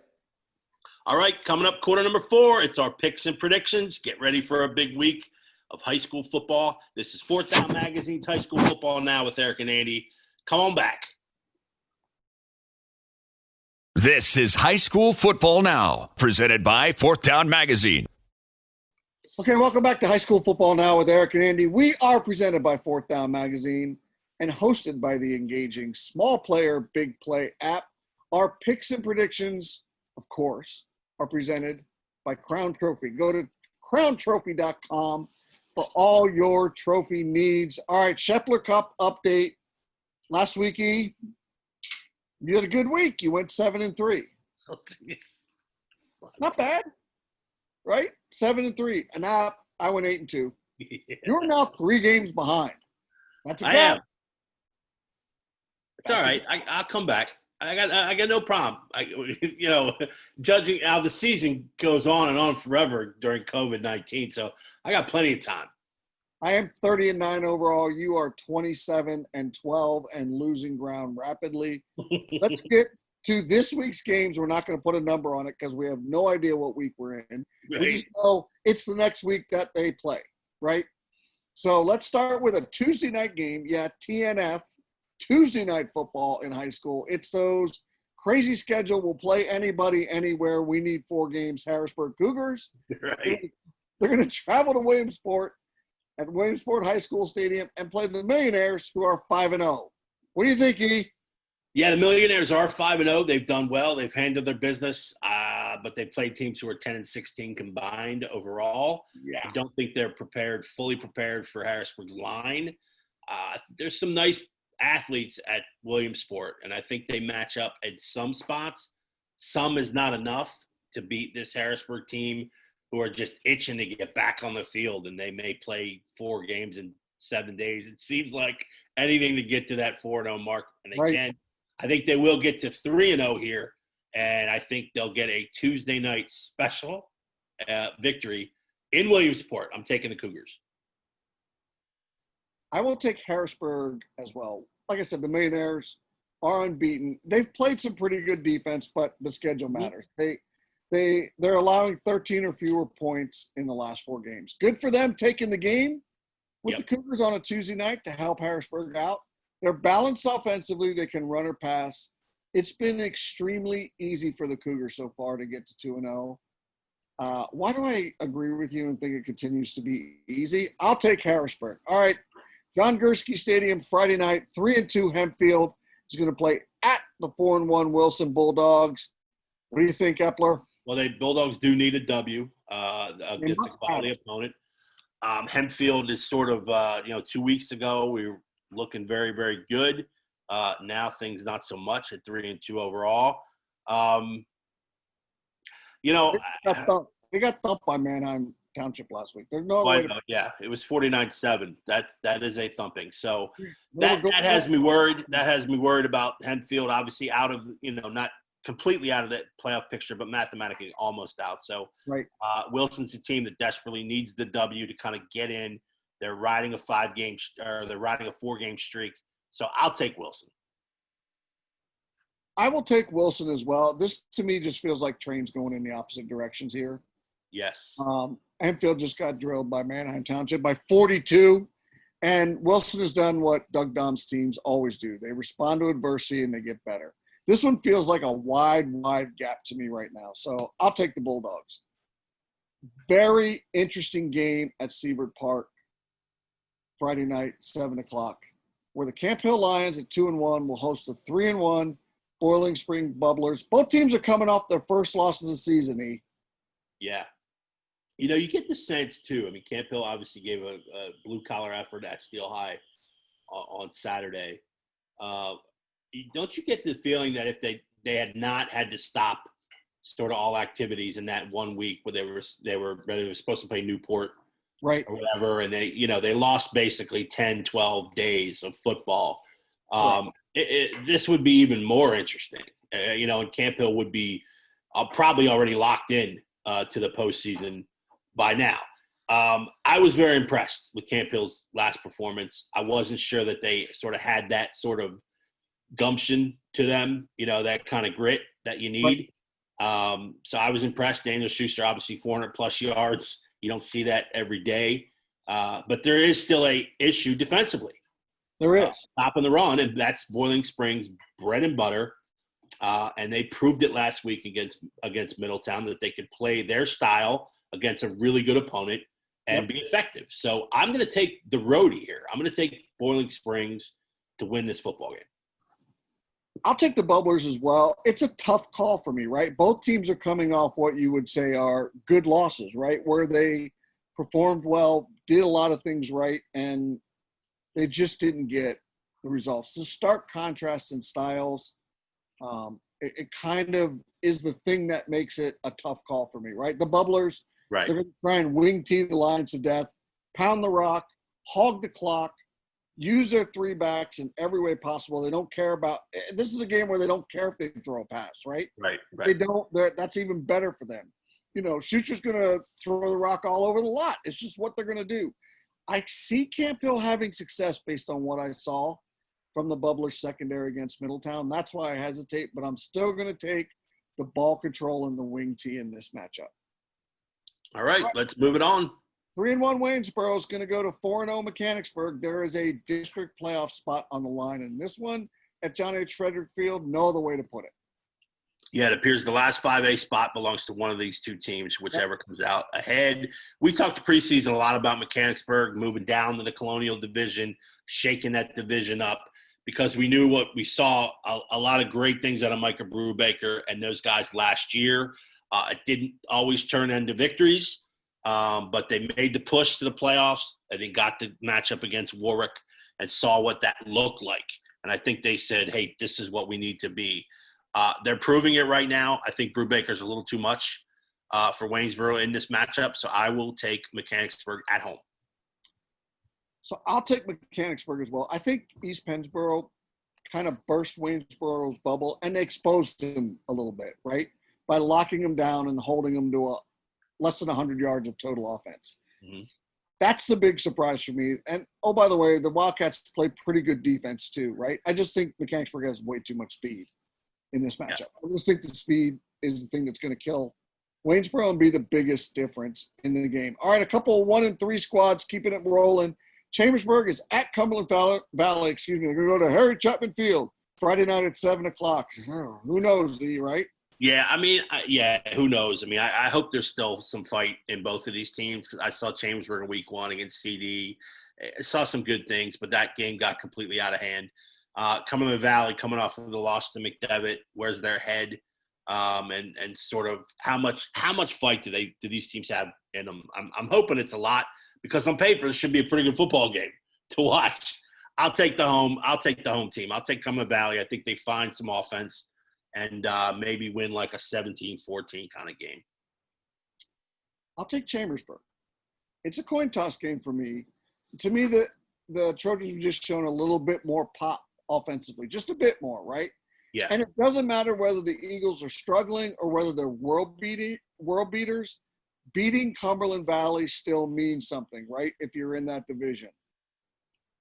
All right, coming up quarter number 4, it's our picks and predictions. Get ready for a big week of high school football. This is Fourth Down Magazine's High School Football Now with Eric and Andy. Come on back. This is High School Football Now, presented by Fourth Down Magazine. Okay, welcome back to High School Football Now with Eric and Andy. We are presented by Fourth Down Magazine and hosted by the engaging Small Player Big Play app. Our picks and predictions, of course, are presented by Crown Trophy. Go to crowntrophy.com for all your trophy needs. All right, Shepler Cup update. Last week, you had a good week. You went 7-3. Not bad, right? 7-3. And now I went 8-2. Yeah. You're now 3 games behind. That's a I gap. am. It's all right. I'll come back. I got no problem. Judging how the season goes on and on forever during COVID-19, so I got plenty of time. I am 30-9 overall. You are 27-12 and losing ground rapidly. Let's get to this week's games. We're not going to put a number on it because we have no idea what week we're in. Right. We just know it's the next week that they play, right? So let's start with a Tuesday night game. Yeah, TNF, Tuesday night football in high school. It's those crazy schedule. We'll play anybody, anywhere. We need 4 games. Harrisburg Cougars. Right. They're going to travel to Williamsport at Williamsport High School Stadium and play the Millionaires, who are 5-0. What do you think, E? Yeah, the Millionaires are 5-0. They've done well. They've handled their business, but they've played teams who are 10-16 combined overall. Yeah. I don't think they're fully prepared for Harrisburg's line. There's some nice athletes at Williamsport, and I think they match up in some spots. Some is not enough to beat this Harrisburg team, who are just itching to get back on the field, and they may play 4 games in 7 days. It seems like anything to get to that 4-0 mark. And again, I think they will get to 3-0 here, and I think they'll get a Tuesday night special victory in Williamsport. I'm taking the Cougars. I will take Harrisburg as well. Like I said, the Millionaires are unbeaten. They've played some pretty good defense, but the schedule matters. They're allowing 13 or fewer points in the last 4 games. Good for them taking the game with the Cougars on a Tuesday night to help Harrisburg out. They're balanced offensively. They can run or pass. It's been extremely easy for the Cougars so far to get to 2-0. Why do I agree with you and think it continues to be easy? I'll take Harrisburg. All right, John Gursky Stadium, Friday night, 3-2 Hempfield is going to play at the 4-1 Wilson Bulldogs. What do you think, Epler? Well, Bulldogs do need a W against a quality opponent. Hempfield is sort of, 2 weeks ago we were looking very, very good. Now things not so much at 3-2 overall. They got thumped by Manheim Township last week. There's no way. Yeah, it was 49-7. That is a thumping. So that has me worried. That has me worried about Hempfield. Obviously, out of not completely out of the playoff picture, but mathematically almost out. So Wilson's a team that desperately needs the W to kind of get in. They're riding a 4-game streak. So I'll take Wilson. I will take Wilson as well. This to me just feels like trains going in the opposite directions here. Yes. Enfield just got drilled by Manheim Township by 42. And Wilson has done what Doug Dom's teams always do. They respond to adversity and they get better. This one feels like a wide gap to me right now. So I'll take the Bulldogs. Very interesting game at Seabird Park, Friday night, 7 o'clock, where the Camp Hill Lions at 2-1 will host the 3-1 Boiling Spring Bubblers. Both teams are coming off their first loss of the season, E. Yeah. You know, you get the sense, too. I mean, Camp Hill obviously gave a blue-collar effort at Steel High on Saturday. Don't you get the feeling that if they had not had to stop sort of all activities in that 1 week where they were supposed to play Newport, right, or whatever, and they lost basically 10, 12 days of football, this would be even more interesting. And Camp Hill would be probably already locked in to the postseason by now. I was very impressed with Camp Hill's last performance. I wasn't sure that they sort of had that sort of gumption to them, that kind of grit that you need. So I was impressed. Daniel Schuster, obviously 400-plus yards. You don't see that every day. But there is still a issue defensively. There is. Stopping the run, and that's Boiling Springs' bread and butter. And they proved it last week against Middletown that they could play their style against a really good opponent and be effective. So I'm going to take the roadie here. I'm going to take Boiling Springs to win this football game. I'll take the Bubblers as well. It's a tough call for me, right? Both teams are coming off what you would say are good losses, right? Where they performed well, did a lot of things right, and they just didn't get the results. The stark contrast in styles, it kind of is the thing that makes it a tough call for me, right? The Bubblers, right, they're going to try and wing tee the Lions to death, pound the rock, hog the clock, use their three backs in every way possible. They don't care about – this is a game where they don't care if they throw a pass, right? Right. They don't – that's even better for them. Schuster's going to throw the rock all over the lot. It's just what they're going to do. I see Camp Hill having success based on what I saw from the Bubblers secondary against Middletown. That's why I hesitate, but I'm still going to take the ball control and the wing tee in this matchup. All right, let's move it on. 3-1 Waynesboro is going to go to 4-0 Mechanicsburg. There is a district playoff spot on the line in this one at John H. Frederick Field. No other way to put it. Yeah, it appears the last 5A spot belongs to one of these two teams, whichever comes out ahead. We talked preseason a lot about Mechanicsburg moving down to the Colonial Division, shaking that division up, because we knew what we saw, a lot of great things out of Micah Brubaker and those guys last year. It didn't always turn into victories. But they made the push to the playoffs, and they got the matchup against Warwick and saw what that looked like. And I think they said, hey, this is what we need to be. They're proving it right now. I think Brubaker's a little too much for Waynesboro in this matchup, so I will take Mechanicsburg at home. So I'll take Mechanicsburg as well. I think East Pennsboro kind of burst Waynesboro's bubble, and they exposed him a little bit, right, by locking him down and holding him to less than 100 yards of total offense. Mm-hmm. That's the big surprise for me. And, oh, by the way, the Wildcats play pretty good defense too, right? I just think Mechanicsburg has way too much speed in this matchup. Yeah. I just think the speed is the thing that's going to kill Waynesboro and be the biggest difference in the game. All right, a couple of 1 and 3 squads keeping it rolling. Chambersburg is at Cumberland Valley. They're going to go to Harry Chapman Field Friday night at 7 o'clock. Who knows, right? Yeah, I mean, who knows? I mean, I hope there's still some fight in both of these teams, because I saw Chambersburg in week 1 against CD. I saw some good things, but that game got completely out of hand. Cumberland Valley coming off of the loss to McDevitt, where's their head? And sort of how much fight do these teams have in them? I'm hoping it's a lot, because on paper this should be a pretty good football game to watch. I'll take the home team. I'll take Cumberland Valley. I think they find some offense and maybe win like a 17-14 kind of game. I'll take Chambersburg. It's a coin toss game for me. To me, the Trojans have just shown a little bit more pop offensively, just a bit more, right? Yeah. And it doesn't matter whether the Eagles are struggling or whether they're world beaters. Beating Cumberland Valley still means something, right? If you're in that division.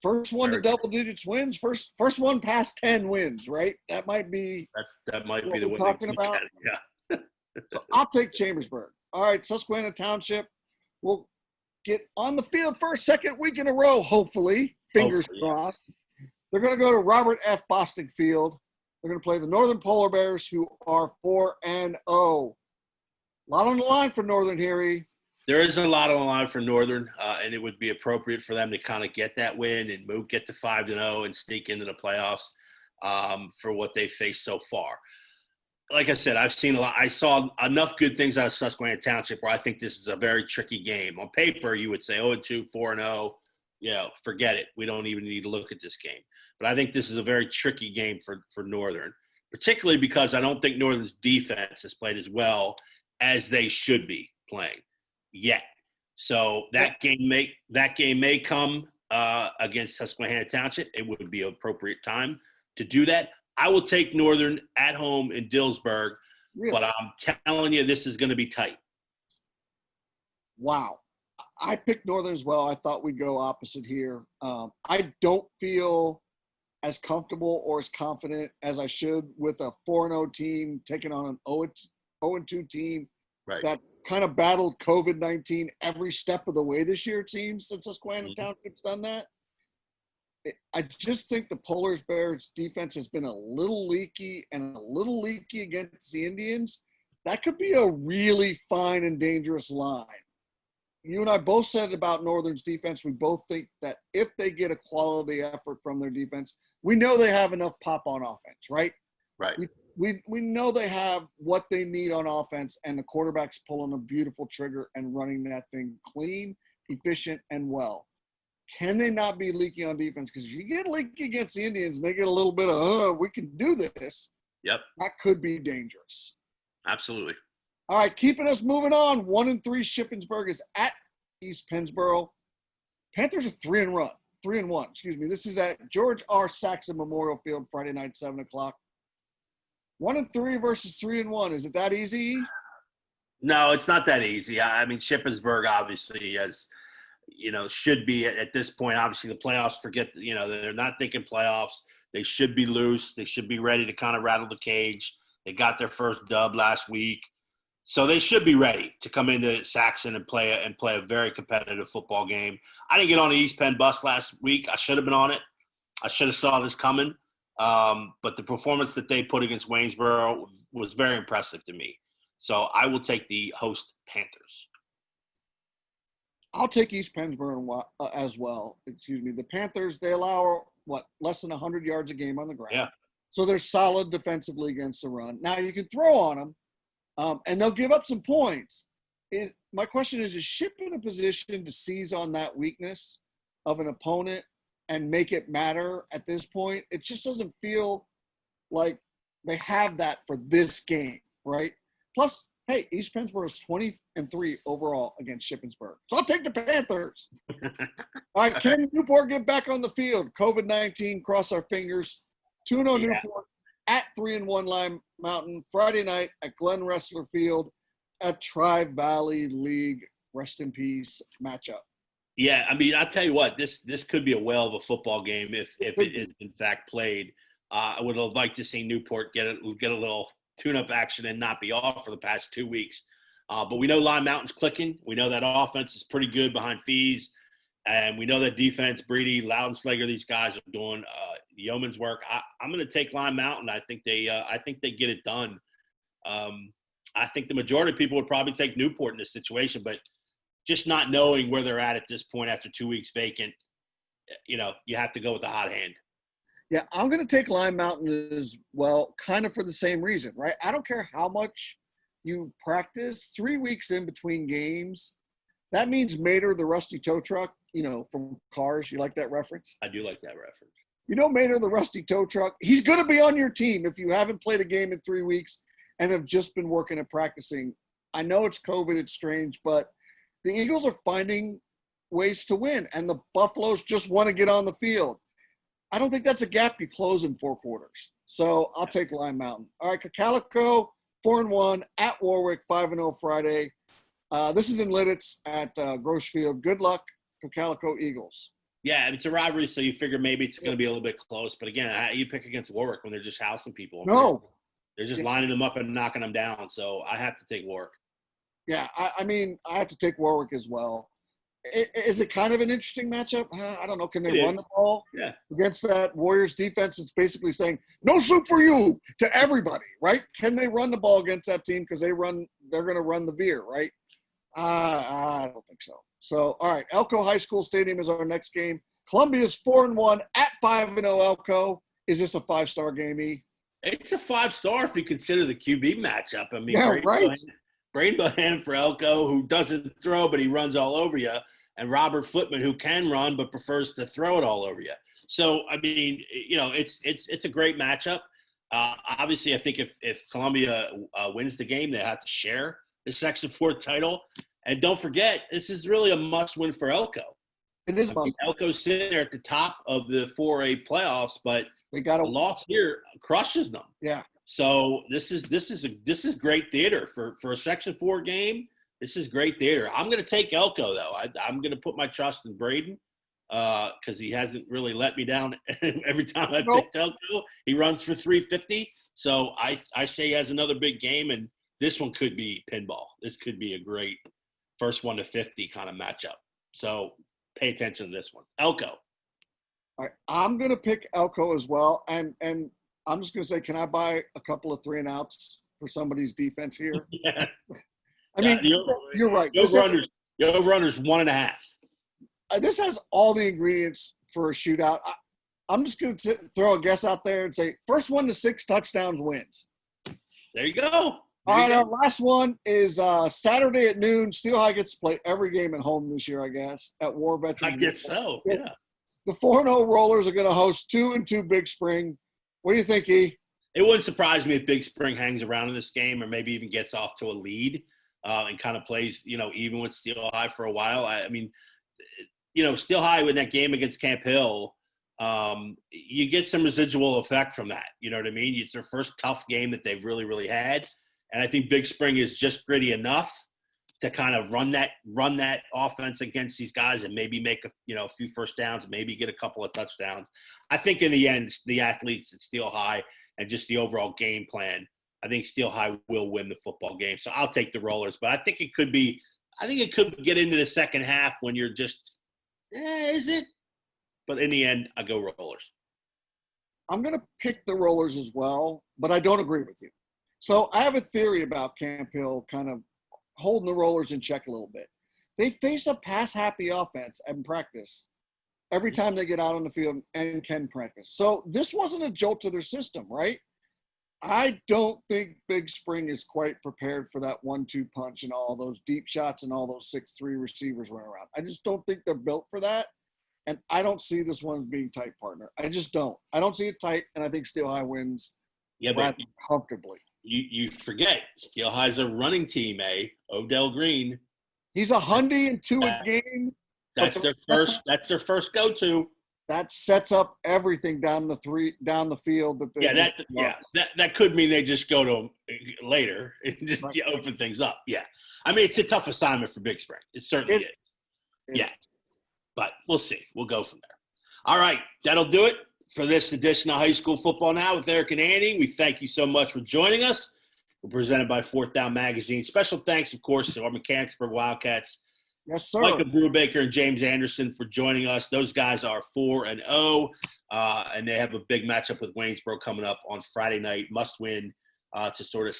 First one to double digits wins. First one past 10 wins, right? That might be the way we're talking about. Yeah. So I'll take Chambersburg. All right, Susquehanna Township will get on the field for a second week in a row, hopefully. Fingers crossed. They're going to go to Robert F. Bostic Field. They're going to play the Northern Polar Bears, who are 4-0. A lot on the line for Northern, Harry. There is a lot on the line for Northern, and it would be appropriate for them to kind of get that win and get to 5-0 and sneak into the playoffs for what they faced so far. Like I said, I've seen a lot. I saw enough good things out of Susquehanna Township where I think this is a very tricky game. On paper, you would say 0-2, 4-0. Forget it. We don't even need to look at this game. But I think this is a very tricky game for Northern, particularly because I don't think Northern's defense has played as well as they should be playing yet. So that game may come against Susquehanna Township. It would be an appropriate time to do that. I will take Northern at home in Dillsburg, but I'm telling you, this is going to be tight. Wow. I picked Northern as well. I thought we'd go opposite here. I don't feel as comfortable or as confident as I should with a 4-0 team taking on an 0-2 team that kind of battled COVID-19 every step of the way this year, it seems, since Susquehanna Township's done that. I just think the Polar Bears defense has been a little leaky against the Indians. That could be a really fine and dangerous line. You and I both said about Northern's defense, we both think that if they get a quality effort from their defense, we know they have enough pop on offense, right? Right. We know they have what they need on offense, and the quarterback's pulling a beautiful trigger and running that thing clean, efficient, and well. Can they not be leaky on defense? Because if you get leaky against the Indians and they get a little bit of, we can do this. Yep. That could be dangerous. Absolutely. All right, keeping us moving on. 1-3 Shippensburg is at East Pennsboro. Panthers are 3-1. Excuse me. This is at George R. Saxon Memorial Field, Friday night, 7:00. 1-3 versus 3-1. Is it that easy? No, it's not that easy. I mean, Shippensburg obviously should be at this point. Obviously, the playoffs. They're not thinking playoffs. They should be loose. They should be ready to kind of rattle the cage. They got their first dub last week. So they should be ready to come into Saxon and play a very competitive football game. I didn't get on the East Penn bus last week. I should have been on it. I should have saw this coming. But the performance that they put against Waynesboro was very impressive to me. So I will take the host Panthers. I'll take East Pennsboro as well. Excuse me. The Panthers, they allow, less than 100 yards a game on the ground. Yeah. So they're solid defensively against the run. Now, you can throw on them. And they'll give up some points. My question is Ship in a position to seize on that weakness of an opponent and make it matter at this point? It just doesn't feel like they have that for this game, right? Plus, hey, East Pennsboro is 20-3 overall against Shippensburg. So I'll take the Panthers. All right, can Newport get back on the field? COVID-19, cross our fingers. 2-0 Newport at 3-1 Lime Mountain, Friday night at Glen Ressler Field, a Tri-Valley League rest in peace matchup. Yeah, I mean, I'll tell you what, this could be a whale of a football game if it is in fact played. I would have liked to see Newport get a little tune-up action and not be off for the past 2 weeks. But we know Lime Mountain's clicking. We know that offense is pretty good behind Fees. And we know that defense, Breedy, Loudenslager, these guys are doing yeoman's work. I'm going to take Lime Mountain. I think they get it done. I think the majority of people would probably take Newport in this situation, but just not knowing where they're at this point after 2 weeks vacant, you have to go with the hot hand. Yeah, I'm going to take Lime Mountain as well, kind of for the same reason, right? I don't care how much you practice. 3 weeks in between games, that means Mater, the rusty tow truck, from Cars. You like that reference? I do like that reference. Mater, the rusty tow truck, he's going to be on your team if you haven't played a game in 3 weeks and have just been working and practicing. I know it's COVID, it's strange, but the Eagles are finding ways to win, and the Buffaloes just want to get on the field. I don't think that's a gap you close in 4 quarters. So I'll take Lime Mountain. All right, Cocalico, 4-1 at Warwick, 5-0 Friday. This is in Lidditz at Grosse Field. Good luck, Cocalico Eagles. Yeah, it's a rivalry, so you figure maybe it's going to be a little bit close. But again, you pick against Warwick when they're just housing people. No. They're just lining them up and knocking them down. So I have to take Warwick. Yeah, I mean, I have to take Warwick as well. Is it kind of an interesting matchup? I don't know. Can they run the ball against that Warriors defense? It's basically saying no soup for you to everybody, right? Can they run the ball against that team because they're going to run the veer, right? I don't think so. So, all right, Elko High School Stadium is our next game. Columbia's 4-1 at 5-0. Elko. Is this a 5-star game, E? It's a 5-star if you consider the QB matchup. I mean, yeah, right. Brain Bohan for Elko, who doesn't throw, but he runs all over you, and Robert Footman, who can run but prefers to throw it all over you. So, I mean, it's a great matchup. Obviously, I think if Columbia wins the game, they have to share the Section 4 title. And don't forget, this is really a must-win for Elko. It is. Elko's sitting there at the top of the 4A playoffs, but they got a loss here crushes them. Yeah. So this is great theater for a Section 4 game. This is great theater. I'm going to take Elko though. I'm going to put my trust in Braden because he hasn't really let me down every time I picked Elko. He runs for 350. So I say he has another big game, and this one could be pinball. This could be a great first 1 to 50 kind of matchup. So pay attention to this one. Elko. All right, I'm going to pick Elko as well, and I'm just going to say, can I buy a couple of 3-and-outs for somebody's defense here? Yeah. I mean, you're right. Your over-under's 1.5. This has all the ingredients for a shootout. I'm just going to throw a guess out there and say first 1 to 6 touchdowns wins. There you go. All right, our last one is Saturday at noon. Steel High gets to play every game at home this year, I guess, at War Veterans. I guess so, yeah. The 4-0 Rollers are going to host 2-2 Big Spring. What do you think, E? It wouldn't surprise me if Big Spring hangs around in this game or maybe even gets off to a lead and kind of plays, even with Steel High for a while. I mean, Steel High in that game against Camp Hill, you get some residual effect from that. You know what I mean? It's their first tough game that they've really, really had. And I think Big Spring is just gritty enough to kind of run that offense against these guys and maybe make a few first downs, maybe get a couple of touchdowns. I think in the end, the athletes at Steel High and just the overall game plan, I think Steel High will win the football game. So I'll take the Rollers, but I think it could get into the second half when you're just, is it? But in the end, I go Rollers. I'm going to pick the Rollers as well, but I don't agree with you. So I have a theory about Camp Hill kind of holding the Rollers in check a little bit. They face a pass-happy offense in practice every time they get out on the field and can practice. So this wasn't a jolt to their system, right? I don't think Big Spring is quite prepared for that 1-2 punch and all those deep shots and all those 6'3" receivers running around. I just don't think they're built for that. And I don't see this one being tight, partner. I just don't. I don't see it tight, and I think Steel High wins comfortably. You forget, Steel High's a running team, Odell Green. He's 102 a game. That's their first go-to. That sets up everything down the field. That could mean they just go to him later and just open things up. Yeah, I mean it's a tough assignment for Big Spring. It certainly is. Yeah, but we'll see. We'll go from there. All right, that'll do it for this edition of High School Football Now with Eric and Andy. We thank you so much for joining us. We're presented by Fourth Down Magazine. Special thanks, of course, to our Mechanicsburg Wildcats. Yes, sir. Michael Brubaker and James Anderson for joining us. Those guys are 4-0, and they have a big matchup with Waynesboro coming up on Friday night. Must win to sort of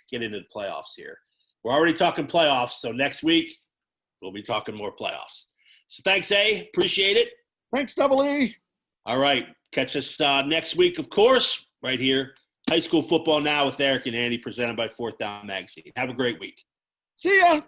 get into the playoffs here. We're already talking playoffs, so next week we'll be talking more playoffs. So thanks, Appreciate it. Thanks, Double E. All right. Catch us next week, of course, right here. High School Football Now with Eric and Andy, presented by Fourth Down Magazine. Have a great week. See ya.